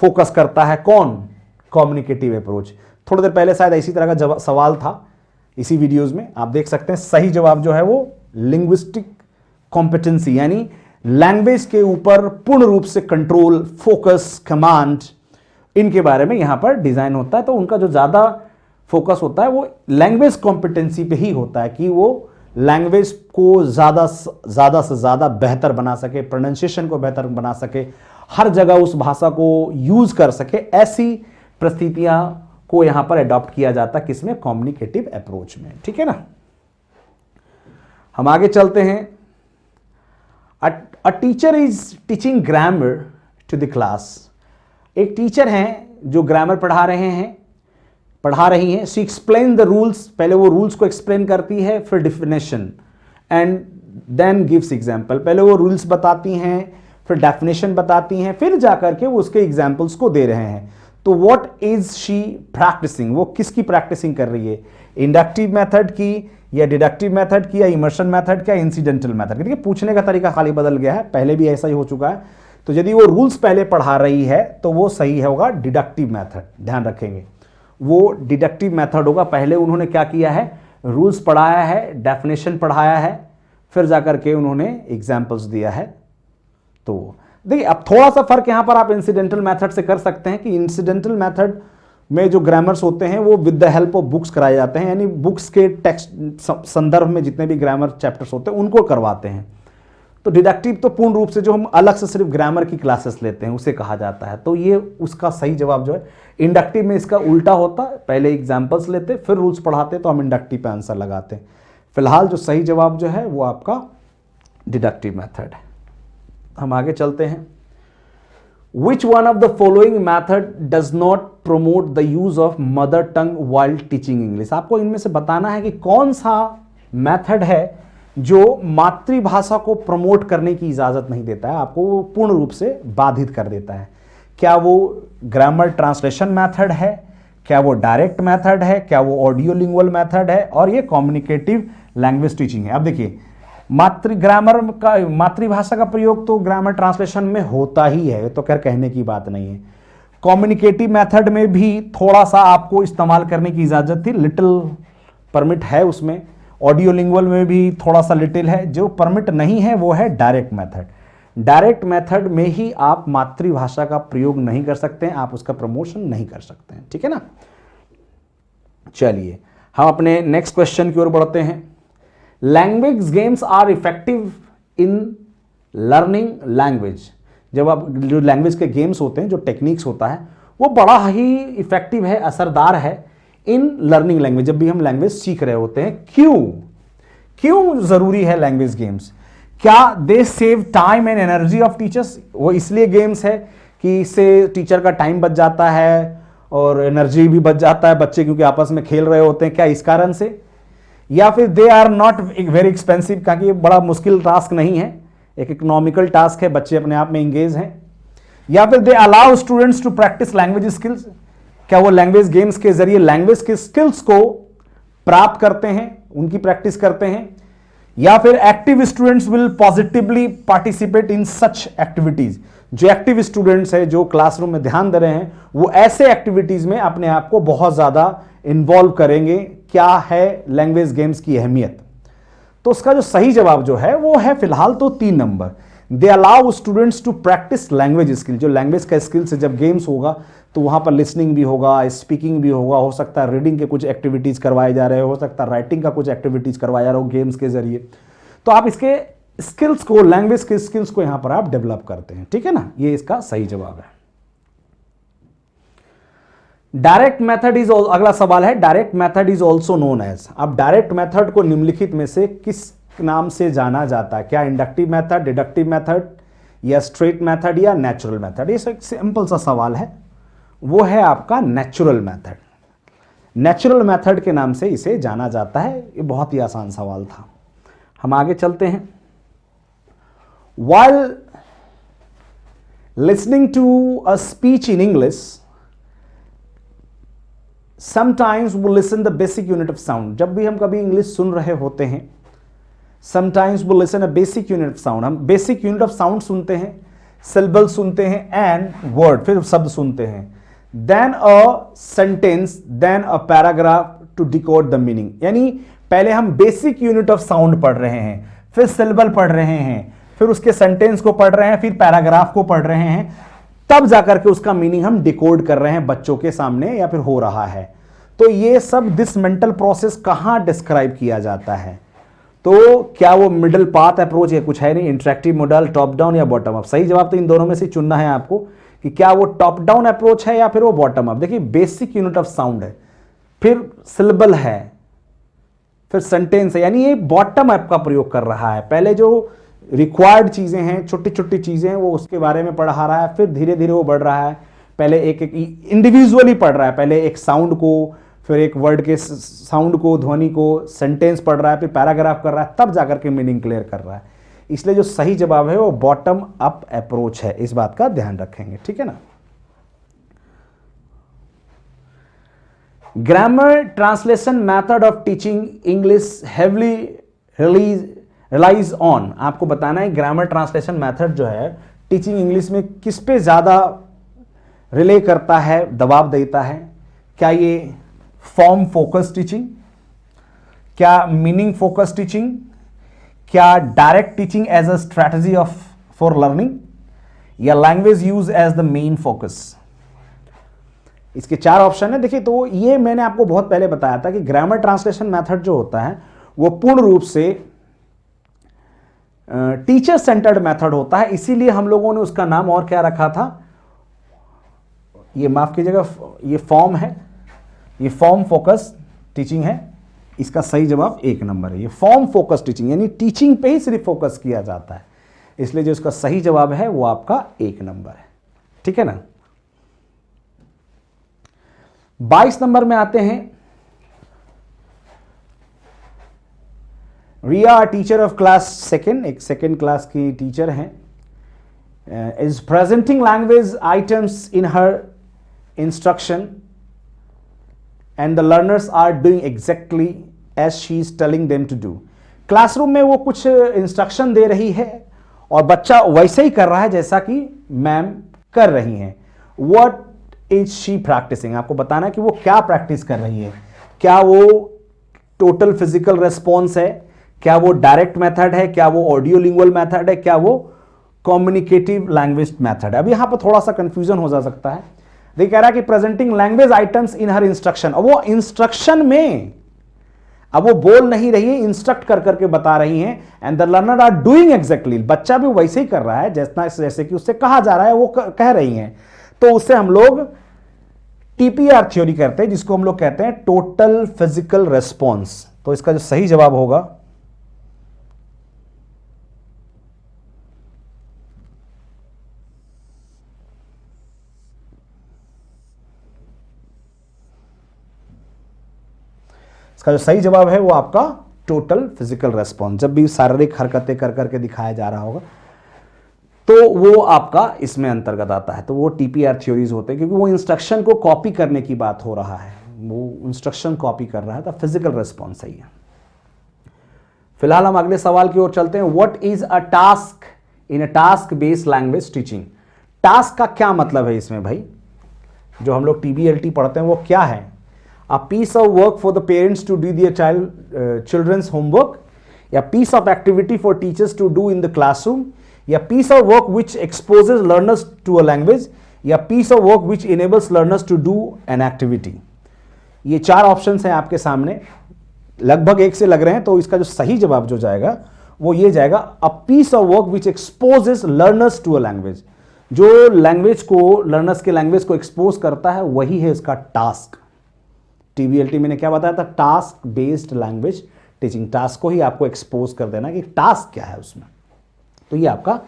फोकस करता है कौन, कम्युनिकेटिव अप्रोच। थोड़ी देर पहले शायद इसी तरह का सवाल था इसी वीडियोज में, आप देख सकते हैं। सही जवाब जो है वो लिंग्विस्टिक कॉम्पिटेंसी यानी लैंग्वेज के ऊपर पूर्ण रूप से कंट्रोल, फोकस, कमांड, इनके बारे में यहां पर डिजाइन होता है। तो उनका जो ज्यादा फोकस होता है वो लैंग्वेज कॉम्पिटेंसी पे ही होता है कि वो लैंग्वेज को ज्यादा से ज्यादा बेहतर बना सके, प्रोनाउंसिएशन को बेहतर बना सके, हर जगह उस भाषा को यूज कर सके। ऐसी परिस्थितियां को यहां पर अडॉप्ट किया जाता है किसमें, कम्युनिकेटिव अप्रोच में। ठीक है ना, हम आगे चलते हैं। A teacher is teaching grammar to the class. एक टीचर हैं जो ग्रामर पढ़ा रही हैं। शी एक्सप्लेन द रूल्स, पहले वो रूल्स को एक्सप्लेन करती है, फिर definition and then gives example. पहले वो रूल्स बताती हैं, फिर डेफिनेशन बताती हैं, फिर जाकर के वो उसके एग्जाम्पल्स को दे रहे हैं। तो व्हाट इज शी प्रैक्टिसिंग, वो किसकी प्रैक्टिसिंग कर रही है, इंडक्टिव मेथड की या डिडक्टिव मेथड की या इमर्शन मेथड की या इंसिडेंटल मेथड की। देखिए पूछने का तरीका खाली बदल गया है, पहले भी ऐसा ही हो चुका है। तो यदि वो रूल्स पहले पढ़ा रही है तो वो सही होगा डिडक्टिव मेथड, ध्यान रखेंगे वो डिडक्टिव मेथड होगा। पहले उन्होंने क्या किया है, रूल्स पढ़ाया है, डेफिनेशन पढ़ाया है, फिर जाकर के उन्होंने एग्जाम्पल्स दिया है। तो देखिए अब थोड़ा सा फर्क यहां पर आप इंसिडेंटल मेथड से कर सकते हैं कि इंसिडेंटल मेथड में जो ग्रामर्स होते हैं वो with the help of books कराए जाते हैं, यानी बुक्स के टेक्स्ट संदर्भ में जितने भी ग्रामर चैप्टर्स होते हैं उनको करवाते हैं। तो डिडक्टिव तो पूर्ण रूप से जो हम अलग से सिर्फ ग्रामर की क्लासेस लेते हैं उसे कहा जाता है। तो ये उसका सही जवाब जो है, इंडक्टिव में इसका उल्टा होता है, पहले एग्जाम्पल्स लेते फिर रूल्स पढ़ाते, तो हम इंडक्टिव पे आंसर लगाते हैं। फिलहाल जो सही जवाब जो है वो आपका डिडक्टिव मेथड है। हम आगे चलते हैं। Which one of the following method does not promote the use of mother tongue while teaching English? आपको इनमें से बताना है कि कौन सा मेथड है जो मातृभाषा को प्रमोट करने की इजाजत नहीं देता है, आपको वो पूर्ण रूप से बाधित कर देता है। क्या वो ग्रामर ट्रांसलेशन मेथड है, क्या वो डायरेक्ट मेथड है, क्या वो ऑडियोलिंगुअल मेथड है, और ये कम्युनिकेटिव लैंग्वेज टीचिंग है। अब देखिए मातृभाषा का प्रयोग तो ग्रामर ट्रांसलेशन में होता ही है, तो खैर कहने की बात नहीं है। कम्युनिकेटिव मेथड में भी थोड़ा सा आपको इस्तेमाल करने की इजाजत थी, लिटिल परमिट है उसमें। ऑडियोलिंगुअल में भी थोड़ा सा लिटिल है, जो परमिट नहीं है वो है डायरेक्ट मेथड। डायरेक्ट मेथड में ही आप मातृभाषा का प्रयोग नहीं कर सकते हैं, आप उसका प्रमोशन नहीं कर सकते हैं। ठीक है ना, चलिए हम अपने नेक्स्ट क्वेश्चन की ओर बढ़ते हैं। Language games are effective in learning language. जब आप जो लैंग्वेज के गेम्स होते हैं, जो टेक्निक्स होता है, वो बड़ा ही इफेक्टिव है, असरदार है इन लर्निंग लैंग्वेज। जब भी हम लैंग्वेज सीख रहे होते हैं, क्यों जरूरी है लैंग्वेज गेम्स? क्या they save time and energy of teachers? वो इसलिए गेम्स है कि इससे टीचर का टाइम बच जाता है और एनर्जी भी बच जाता है बच्चे, क्योंकि आपस में खेल रहे होते हैं, क्या इस कारण से? या फिर they are not very expensive, क्योंकि ये बड़ा मुश्किल टास्क नहीं है, एक इकोनॉमिकल टास्क है, बच्चे अपने आप में इंगेज हैं। या फिर they allow students to practise language skills, क्या वो लैंग्वेज गेम्स के जरिए लैंग्वेज के स्किल्स को प्राप्त करते हैं, उनकी प्रैक्टिस करते हैं? या फिर active students will positively participate in such activities. जो एक्टिव स्टूडेंट्स है, जो क्लासरूम में ध्यान दे रहे हैं, वो ऐसे एक्टिविटीज में अपने आप को बहुत ज्यादा इन्वॉल्व करेंगे। क्या है लैंग्वेज गेम्स की अहमियत? तो उसका जो सही जवाब जो है वो है फिलहाल तो 3 नंबर। They allow students to practise language skill. जो लैंग्वेज का स्किल से जब गेम्स होगा तो वहां पर लिसनिंग भी होगा, स्पीकिंग भी होगा, हो सकता है रीडिंग के कुछ एक्टिविटीज करवाए जा रहे हो सकता है राइटिंग का कुछ एक्टिविटीज करवाया जा रहा हो गेम्स के जरिए। तो आप इसके स्किल्स को, लैंग्वेज के स्किल्स को यहां पर आप डेवलप करते हैं, ठीक है ना। ये इसका सही जवाब है। डायरेक्ट मेथड इज, अगला सवाल है, direct method is also known as. अब डायरेक्ट मेथड को निम्नलिखित में से किस नाम से जाना जाता है? क्या इंडक्टिव मेथड, डिडक्टिव मेथड, या स्ट्रेट मेथड, या नेचुरल मेथड? ये सिंपल सा सवाल है, वो है आपका नेचुरल मेथड। नेचुरल मेथड के नाम से इसे जाना जाता है। ये बहुत ही आसान सवाल था। हम आगे चलते हैं। While listening to a speech in English, sometimes we listen the basic unit of sound. जब भी हम कभी इंग्लिश सुन रहे होते हैं, sometimes we listen a basic unit of sound. हम basic unit of sound सुनते हैं, syllable सुनते हैं, and word, फिर शब्द सुनते हैं, then a sentence, then a paragraph to decode the meaning. यानी पहले हम basic unit of sound पढ़ रहे हैं, फिर syllable पढ़ रहे हैं, फिर उसके सेंटेंस को पढ़ रहे हैं, फिर पैराग्राफ को पढ़ रहे हैं, तब जाकर के उसका मीनिंग हम डिकोड कर रहे हैं बच्चों के सामने, या फिर हो रहा है। तो ये सब दिस मेंटल प्रोसेस कहां डिस्क्राइब किया जाता है? तो क्या वो मिडिल पाथ अप्रोच है? कुछ है नहीं, इंटरेक्टिव मॉडल, टॉप डाउन या बॉटम अप। सही जवाब तो इन दोनों में से चुनना है आपको कि क्या वो टॉप डाउन अप्रोच है या फिर वो बॉटम अप। देखिए, बेसिक यूनिट ऑफ साउंड है, फिर सिलेबल है, फिर सेंटेंस है, यानी ये बॉटम अप का प्रयोग कर रहा है। पहले जो रिक्वायर्ड चीजें हैं, छोटी छोटी चीजें, वो उसके बारे में पढ़ा रहा है, फिर धीरे धीरे वो बढ़ रहा है। पहले एक एक इंडिविजुअली पढ़ रहा है, पहले एक साउंड को, फिर एक वर्ड के साउंड को, ध्वनि को, सेंटेंस पढ़ रहा है, फिर पैराग्राफ कर रहा है, तब जाकर के मीनिंग क्लियर कर रहा है। इसलिए जो सही जवाब है वो बॉटम अप अप्रोच है। इस बात का ध्यान रखेंगे, ठीक है ना। Grammar translation method of teaching English heavily relies on. आपको बताना है ग्रामर ट्रांसलेशन मेथड जो है टीचिंग इंग्लिश में किस पे ज्यादा रिले करता है, दबाव देता है। क्या ये फॉर्म फोकस टीचिंग, क्या मीनिंग फोकस टीचिंग, क्या direct teaching as a strategy of for learning, या language use as the main focus? इसके 4 ऑप्शन है। देखिए, तो ये मैंने आपको बहुत पहले बताया था कि ग्रामर ट्रांसलेशन मेथड जो होता है वो पूर्ण रूप से टीचर सेंटर्ड मेथड होता है। इसीलिए हम लोगों ने उसका नाम और क्या रखा था, ये माफ कीजिएगा, ये फॉर्म है, ये फॉर्म फोकस टीचिंग है। इसका सही जवाब 1 नंबर है। ये फॉर्म फोकस टीचिंग, यानी टीचिंग पे ही सिर्फ फोकस किया जाता है, इसलिए जो इसका सही जवाब है वो आपका 1 नंबर है, ठीक है ना। 22 नंबर में आते हैं। Riya, teacher of class second, एक सेकेंड क्लास की टीचर हैं, is presenting language items in her instruction and the learners are doing exactly as she is telling them to do. Classroom में वो कुछ इंस्ट्रक्शन दे रही है और बच्चा वैसे ही कर रहा है जैसा कि मैम कर रही हैं। What is she practising? आपको बताना है कि वो क्या प्रैक्टिस कर रही है। क्या वो टोटल फिजिकल रेस्पॉन्स है, क्या वो डायरेक्ट मेथड है, क्या वो ऑडियो लिंगुअल मेथड है, क्या वो कम्युनिकेटिव लैंग्वेज मेथड है? अब यहां पर थोड़ा सा कंफ्यूजन हो जा सकता है। देखिए, कह रहा है कि presenting language items in her instruction. अब वो इंस्ट्रक्शन में, अब वो बोल नहीं रही है, इंस्ट्रक्ट कर करके बता रही हैं। And the learner are doing exactly, बच्चा भी वैसे ही कर रहा है जैसे कि उससे कहा जा रहा है वो कह रही हैं। तो उससे हम लोग टीपीआर थ्योरी करते हैं, जिसको हम लोग कहते हैं टोटल फिजिकल रेस्पॉन्स। तो इसका जो सही जवाब होगा इसका जो सही जवाब है वो आपका टोटल फिजिकल रेस्पॉन्स। जब भी शारीरिक हरकतें कर करके दिखाया जा रहा होगा तो वो आपका इसमें अंतर्गत आता है। तो वो टीपीआर थ्योरीज होते हैं, क्योंकि वो इंस्ट्रक्शन को कॉपी करने की बात हो रहा है, वो इंस्ट्रक्शन कॉपी कर रहा है, तो फिजिकल रेस्पॉन्स सही है। फिलहाल हम अगले सवाल की ओर चलते हैं। What is a task in a task based language teaching? Task का क्या मतलब है इसमें भाई? जो हम लोग TBLT पढ़ते हैं वो क्या है? A piece of work for the parents to do their children's homework, या piece of activity for teachers to do in the classroom, या piece of work which exposes learners to a language, या piece of work which enables learners to do an activity. ये 4 options हैं आपके सामने, लगभग एक से लग रहे हैं, तो इसका जो सही जवाब जो जाएगा वो ये जाएगा, a piece of work which exposes learners to a language. जो लैंग्वेज को, लर्नर्स के लैंग्वेज को एक्सपोज करता है वही है इसका टास्क। TBLT मैंने क्या बताया था? Task based language teaching. Task को ही आपको एक्सपोज कर देना कि टास्क क्या है उसमें, तो ये आपका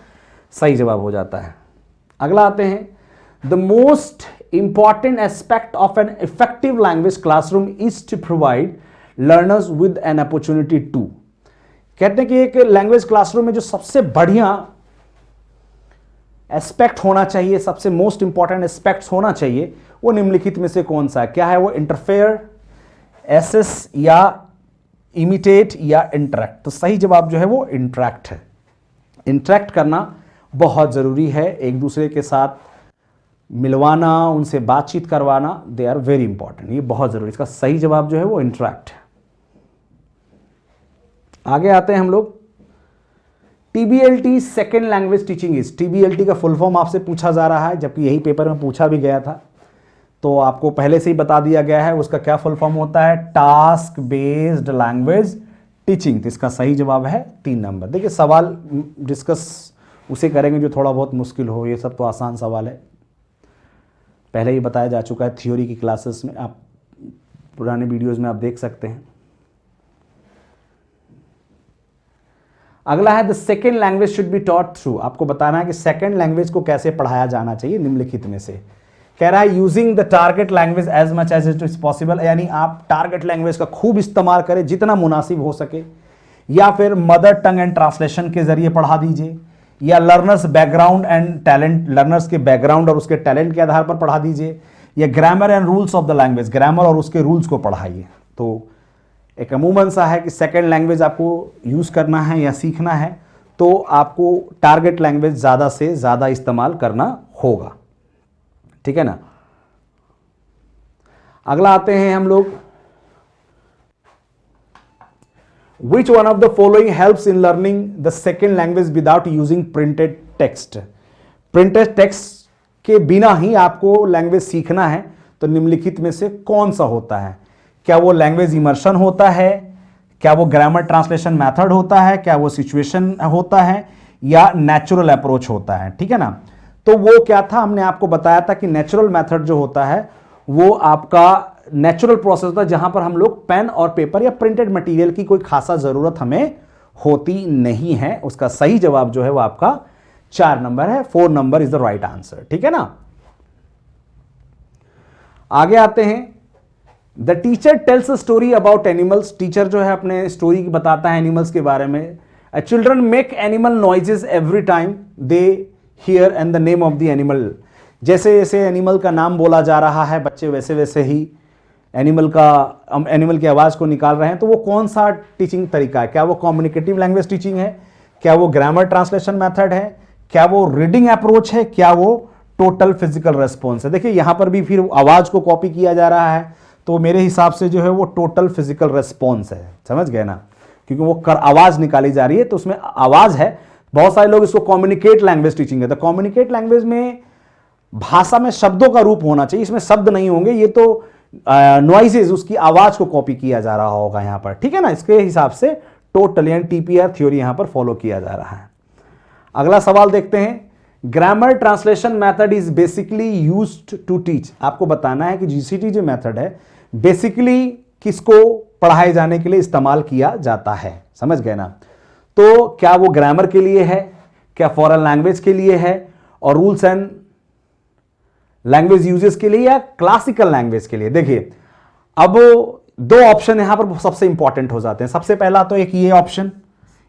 सही जवाब हो जाता है। अगला आते हैं, the most important aspect of an effective language classroom is to provide learners with an opportunity to. कहते हैं कि एक लैंग्वेज क्लासरूम में जो सबसे बढ़िया एस्पेक्ट होना चाहिए, सबसे मोस्ट इंपॉर्टेंट एस्पेक्ट्स होना चाहिए, वो निम्नलिखित में से कौन सा है? क्या है वो? इंटरफेयर, एसेस, या इमिटेट, या इंटरेक्ट। तो सही जवाब जो है वो इंटरेक्ट है। इंटरेक्ट करना बहुत जरूरी है, एक दूसरे के साथ मिलवाना, उनसे बातचीत करवाना, दे आर वेरी इंपॉर्टेंट, ये बहुत जरूरी। इसका सही जवाब जो है वो इंटरेक्ट है। आगे आते हैं हम लोग, TBLT second language teaching is. TBLT का फुल फॉर्म आपसे पूछा जा रहा है, जबकि यही पेपर में पूछा भी गया था, तो आपको पहले से ही बता दिया गया है उसका क्या फुल फॉर्म होता है, टास्क बेस्ड लैंग्वेज टीचिंग। तो इसका सही जवाब है 3 नंबर। देखिए सवाल डिस्कस उसे करेंगे जो थोड़ा बहुत मुश्किल हो, ये सब तो आसान सवाल है, पहले ही बताया जा चुका है थ्योरी की क्लासेस में, आप पुराने वीडियोस में आप देख सकते हैं। अगला है, the second language should be taught through. आपको बताना है कि सेकेंड लैंग्वेज को कैसे पढ़ाया जाना चाहिए निम्नलिखित में से। कह रहा है using the target language as much as it is possible, यानी आप टारगेट लैंग्वेज का खूब इस्तेमाल करें जितना मुनासिब हो सके, या फिर मदर टंग एंड ट्रांसलेशन के जरिए पढ़ा दीजिए, या learners background and talent, learners के बैकग्राउंड और उसके टैलेंट के आधार पर पढ़ा दीजिए, या grammar and rules of the language, grammar और उसके रूल्स को पढ़ाइए। तो एक अमूमन सा है कि सेकेंड लैंग्वेज आपको यूज़ करना है या सीखना है तो आपको टारगेट लैंग्वेज ज़्यादा से ज़्यादा इस्तेमाल करना होगा, ठीक है ना। अगला आते हैं हम लोग, which one of the following helps in learning the second language without using printed text. Printed text के बिना ही आपको लैंग्वेज सीखना है, तो निम्नलिखित में से कौन सा होता है? क्या वो लैंग्वेज इमर्शन होता है, क्या वो ग्रामर ट्रांसलेशन मेथड होता है, क्या वो सिचुएशन होता है, या नेचुरल अप्रोच होता है, ठीक है ना। तो वो क्या था, हमने आपको बताया था कि नेचुरल मेथड जो होता है वो आपका नेचुरल प्रोसेस होता है, जहां पर हम लोग पेन और पेपर या प्रिंटेड मटेरियल की कोई खासा जरूरत हमें होती नहीं है। उसका सही जवाब जो है वो आपका 4 नंबर है, 4 number is the right answer, ठीक है ना। आगे आते हैं, the teacher tales a story about animals. Teacher जो है अपने स्टोरी बताता है एनिमल्स के बारे में। Children make animal noises every time they hear and the name of the animal. जैसे जैसे एनिमल का नाम बोला जा रहा है, बच्चे वैसे वैसे ही एनिमल की आवाज़ को निकाल रहे हैं। तो वो कौन सा टीचिंग तरीका है? क्या वो कम्युनिकेटिव लैंग्वेज टीचिंग है, क्या वो ग्रामर ट्रांसलेशन मेथड है, क्या वो रीडिंग अप्रोच है, क्या वो टोटल फिजिकल रेस्पॉन्स है? देखिए यहां पर भी फिर आवाज़ को कॉपी किया जा रहा है, तो मेरे हिसाब से जो है वो टोटल फिजिकल रेस्पॉन्स है, समझ गए ना, क्योंकि वो आवाज़ निकाली जा रही है तो उसमें आवाज़ है। बहुत सारे लोग इसको कम्युनिकेट लैंग्वेज टीचिंग है। तो कम्युनिकेट लैंग्वेज में भाषा में शब्दों का रूप होना चाहिए, इसमें शब्द नहीं होंगे, ये तो नॉइजेज, उसकी आवाज़ को कॉपी किया जा रहा होगा यहाँ पर, ठीक है ना। इसके हिसाब से टोटल यानी TPR थ्योरी यहाँ पर फॉलो किया जा रहा है। अगला सवाल देखते हैं, grammar translation method is basically used to teach. आपको बताना है कि GCT जो मेथड है बेसिकली किसको पढ़ाए जाने के लिए इस्तेमाल किया जाता है, समझ गए ना। तो क्या वो ग्रामर के लिए है, क्या फॉरेन लैंग्वेज के लिए है, और रूल्स एंड लैंग्वेज यूजेस के लिए, या क्लासिकल लैंग्वेज के लिए? देखिए अब 2 ऑप्शन यहां पर सबसे इंपॉर्टेंट हो जाते हैं। सबसे पहला तो एक ये ऑप्शन,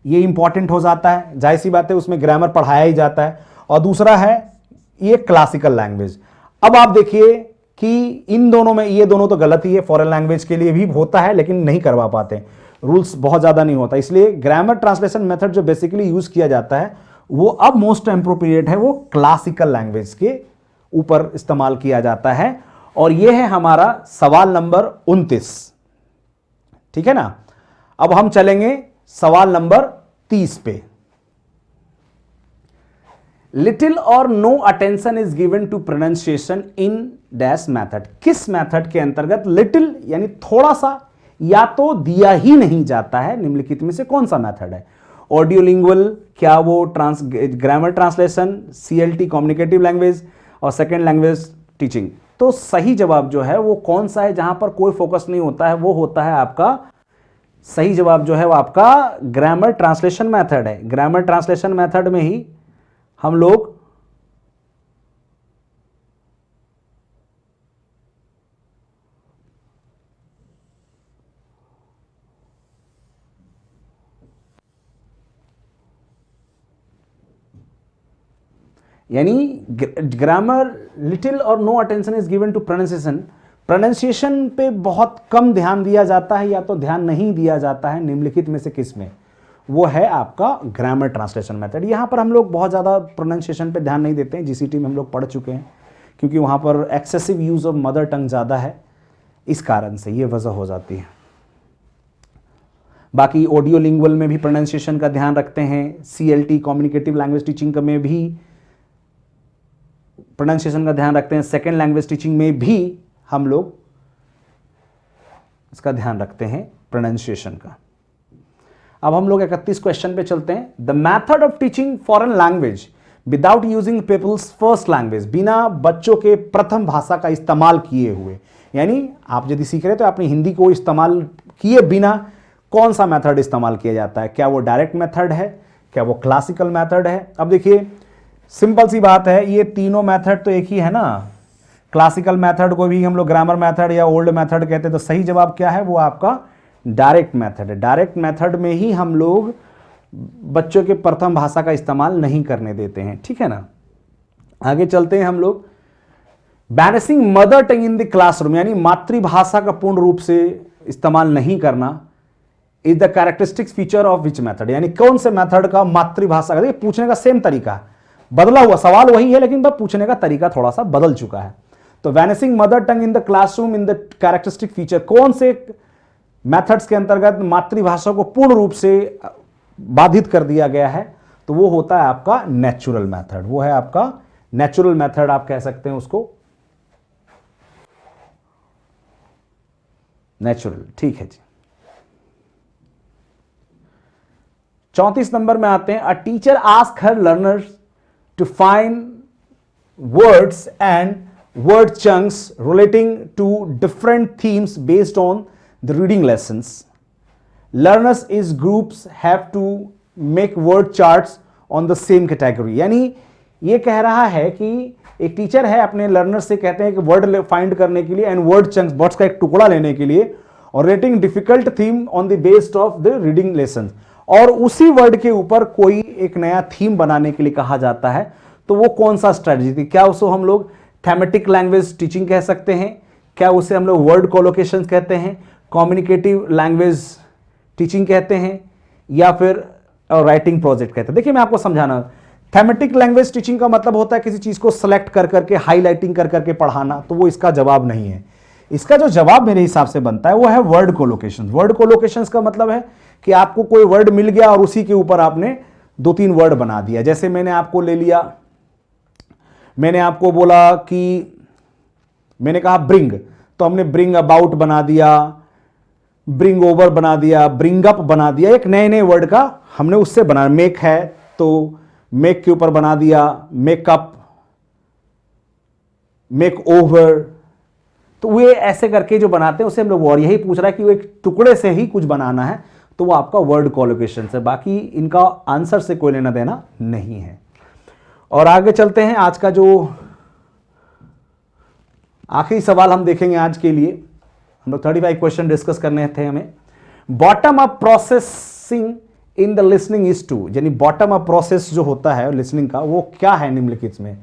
ये इंपॉर्टेंट हो जाता है, जाहिर सी बात है उसमें ग्रामर पढ़ाया ही जाता है, और दूसरा है ये क्लासिकल लैंग्वेज। अब आप देखिए कि इन दोनों में ये दोनों तो गलत ही है, फॉरेन लैंग्वेज के लिए भी होता है लेकिन नहीं करवा पाते। रूल्स बहुत ज़्यादा नहीं होता, इसलिए ग्रामर ट्रांसलेशन मेथड जो बेसिकली यूज किया जाता है वो अब मोस्ट अप्रोप्रिएट है, वो क्लासिकल लैंग्वेज के ऊपर इस्तेमाल किया जाता है। और ये है हमारा सवाल नंबर 29, ठीक है ना। अब हम चलेंगे सवाल नंबर 30 पे। लिटिल और no attention is given to pronunciation in dash method. किस मैथड के अंतर्गत लिटिल यानी थोड़ा सा या तो दिया ही नहीं जाता है, निम्नलिखित में से कौन सा मैथड है? ऑडियोलिंगुअल, क्या वो grammar translation, CLT communicative language, और सेकेंड लैंग्वेज टीचिंग। तो सही जवाब जो है वो कौन सा है जहां पर कोई फोकस नहीं होता है? वो होता है आपका, सही जवाब जो है वो आपका ग्रामर ट्रांसलेशन मेथड है। ग्रामर ट्रांसलेशन मेथड में ही हम लोग यानी ग्रामर लिटिल और no attention is given to pronunciation, pronunciation पे बहुत कम ध्यान दिया जाता है या तो ध्यान नहीं दिया जाता है, निम्नलिखित में से किस में? वो है आपका ग्रामर ट्रांसलेशन मेथड। यहां पर हम लोग बहुत ज़्यादा प्रोनाउंसिएशन पे ध्यान नहीं देते हैं, GCT में हम लोग पढ़ चुके हैं, क्योंकि वहां पर excessive use of mother tongue ज़्यादा है, इस कारण से ये वजह हो जाती है। बाकी ऑडियो लिंगुअल में भी प्रोनाउंसिएशन का ध्यान रखते हैं, CLT कम्युनिकेटिव लैंग्वेज टीचिंग में भी प्रोनाउंसिएशन का ध्यान रखते हैं, सेकेंड लैंग्वेज टीचिंग में भी हम लोग इसका ध्यान रखते हैं प्रोनाउंसिएशन का। अब हम लोग 31 क्वेश्चन पे चलते हैं। The method of teaching foreign language without using people's first language, बिना बच्चों के प्रथम भाषा का इस्तेमाल किए हुए, यानी आप यदि सीख रहे तो अपनी हिंदी को इस्तेमाल किए बिना कौन सा मेथड इस्तेमाल किया जाता है? क्या वो डायरेक्ट मेथड है, क्या वो क्लासिकल मेथड है? अब देखिए सिंपल सी बात है, ये तीनों मेथड तो एक ही है ना। क्लासिकल मेथड को भी हम लोग ग्रामर मेथड या ओल्ड मेथड कहते हैं, तो सही जवाब क्या है? वो आपका डायरेक्ट मेथड है। डायरेक्ट मेथड में ही हम लोग बच्चों के प्रथम भाषा का इस्तेमाल नहीं करने देते हैं, ठीक है ना। आगे चलते हैं हम लोग। Banishing mother tongue in the classroom, यानी मातृभाषा का पूर्ण रूप से इस्तेमाल नहीं करना, is the characteristics feature of which method, यानी कौन से मेथड का मातृभाषा का, पूछने का सेम तरीका बदला हुआ, सवाल वही है लेकिन बस पूछने का तरीका थोड़ा सा बदल चुका है। तो vanishing mother tongue in the classroom in the characteristic feature, कौन से मेथड्स के अंतर्गत मातृभाषा को पूर्ण रूप से बाधित कर दिया गया है? तो वो होता है आपका नेचुरल मेथड, वो है आपका नेचुरल मेथड, आप कह सकते हैं उसको नेचुरल, ठीक है जी। 34 नंबर में आते हैं। A teacher ask her learners to find words and word chunks relating to different themes based on the reading lessons. Learners is groups have to make word charts on the same category. यानी ये कह रहा है कि एक teacher है, अपने learner से कहते हैं कि वर्ड फाइंड करने के लिए एंड वर्ड चंक्स, वर्ड्स का एक टुकड़ा लेने के लिए, और rating difficult theme on the based of the reading lesson, और उसी वर्ड के ऊपर कोई एक नया थीम बनाने के लिए कहा जाता है। तो वो कौन सा स्ट्रेटजी थी? क्या उसको हम लोग थेमेटिक लैंग्वेज टीचिंग कह सकते हैं? क्या उसे हम लोग वर्ड कोलोकेशन कहते हैं? कम्युनिकेटिव लैंग्वेज टीचिंग कहते हैं? या फिर राइटिंग प्रोजेक्ट कहते हैं? देखिए मैं आपको समझाना, थेमेटिक लैंग्वेज टीचिंग का मतलब होता है किसी चीज को सेलेक्ट कर करके हाईलाइटिंग कर करके पढ़ाना, तो वो इसका जवाब नहीं है। इसका जो जवाब मेरे हिसाब से बनता है वो है वर्ड कोलोकेशन। वर्ड कोलोकेशन का मतलब है कि आपको कोई वर्ड मिल गया और उसी के ऊपर आपने 2-3 वर्ड बना दिया। जैसे मैंने आपको ले लिया, मैंने आपको बोला कि मैंने कहा ब्रिंग, तो हमने ब्रिंग अबाउट बना दिया, ब्रिंग ओवर बना दिया, ब्रिंग अप बना दिया, एक नए नए वर्ड का हमने उससे बना। मेक है तो मेक के ऊपर बना दिया मेकअप, मेक ओवर, तो वे ऐसे करके जो बनाते हैं उसे हम लोग, और यही पूछ रहा है कि वो एक टुकड़े से ही कुछ बनाना है, तो वो आपका वर्ड कोलोकेशन है। बाकी इनका आंसर से कोई लेना देना नहीं है। और आगे चलते हैं। आज का जो आखिरी सवाल हम देखेंगे आज के लिए, हम लोग 35 क्वेश्चन डिस्कस करने थे हमें। Bottom up processing in the listening is to, यानी बॉटम अप प्रोसेस जो होता है लिसनिंग का वो क्या है निम्नलिखित में?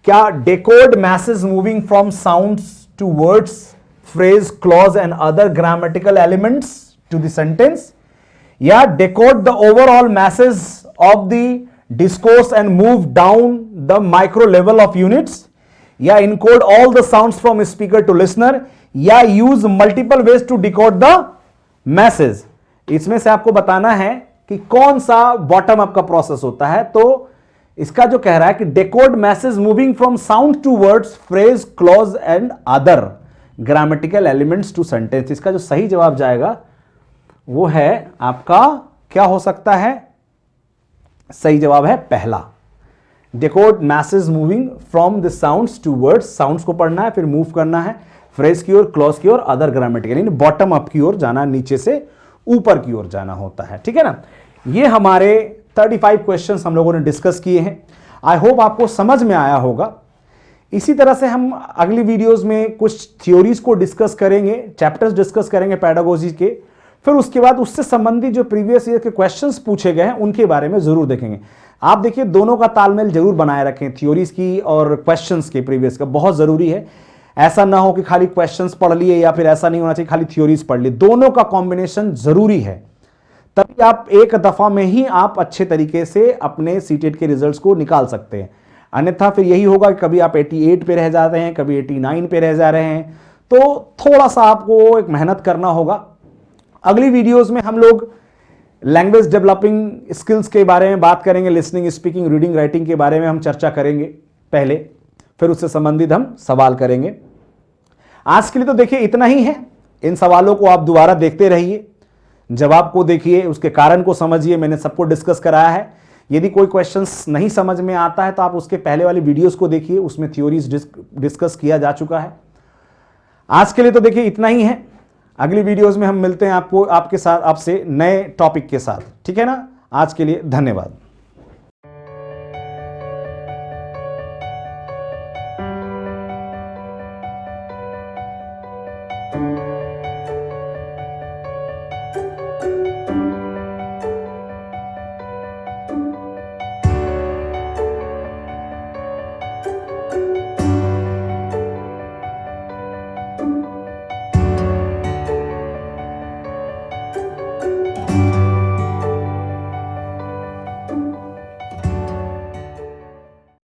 क्या decode message moving from sounds to words, phrase, clause and other grammatical elements to the sentence, या decode the overall masses of the discourse and move down the micro level of units, या encode all the sounds from speaker to listener, या use multiple ways to decode the masses। इसमें से आपको बताना है कि कौन सा बॉटम अप का प्रोसेस होता है। तो इसका जो कह रहा है कि decode message moving from sound to words, phrase, clause and other grammatical elements to sentence. इसका जो सही जवाब जाएगा वो है आपका, क्या हो सकता है? सही जवाब है पहला, decode message moving from the sounds to words. Sounds को पढ़ना है, फिर मूव करना है फ्रेज की ओर, क्लॉज की ओर, अदर ग्रामेटिकल, यानी बॉटम अप की ओर जाना, नीचे से ऊपर की ओर जाना होता है। ठीक है ना। ये हमारे 35 क्वेश्चंस हम लोगों ने डिस्कस किए हैं। आई होप आपको समझ में आया होगा। इसी तरह से हम अगली वीडियोस में कुछ थ्योरीज को डिस्कस करेंगे, चैप्टर्स डिस्कस करेंगे पेडागोजी के, फिर उसके बाद उससे संबंधित जो प्रीवियस ईयर के क्वेश्चंस पूछे गए हैं उनके बारे में जरूर देखेंगे। आप देखिए दोनों का तालमेल जरूर बनाए रखें, थ्योरीज की और क्वेश्चंस के प्रीवियस का, बहुत जरूरी है। ऐसा ना हो कि खाली क्वेश्चंस पढ़ लिए, या फिर ऐसा नहीं होना चाहिए खाली थ्योरीज पढ़ ली, दोनों का कॉम्बिनेशन जरूरी है। तभी आप एक दफा में ही आप अच्छे तरीके से अपने सीटेट के रिजल्ट्स को निकाल सकते हैं। अन्यथा फिर यही होगा कि कभी आप 88 पे रह जाते हैं, कभी 89 पे रह जा रहे हैं। तो थोड़ा सा आपको एक मेहनत करना होगा। अगली वीडियोस में हम लोग लैंग्वेज डेवलपिंग स्किल्स के बारे में बात करेंगे, लिसनिंग, स्पीकिंग, रीडिंग, राइटिंग के बारे में हम चर्चा करेंगे पहले, फिर उससे संबंधित हम सवाल करेंगे। आज के लिए तो देखिए इतना ही है। इन सवालों को आप दोबारा देखते रहिए, जवाब को देखिए, उसके कारण को समझिए। मैंने सबको डिस्कस कराया है। यदि कोई क्वेश्चंस नहीं समझ में आता है तो आप उसके पहले वाली वीडियोस को देखिए, उसमें थ्योरीज डिस्कस किया जा चुका है। आज के लिए तो देखिए इतना ही है। अगली वीडियोस में हम मिलते हैं आपके साथ, आपसे नए टॉपिक के साथ। ठीक है ना। आज के लिए धन्यवाद।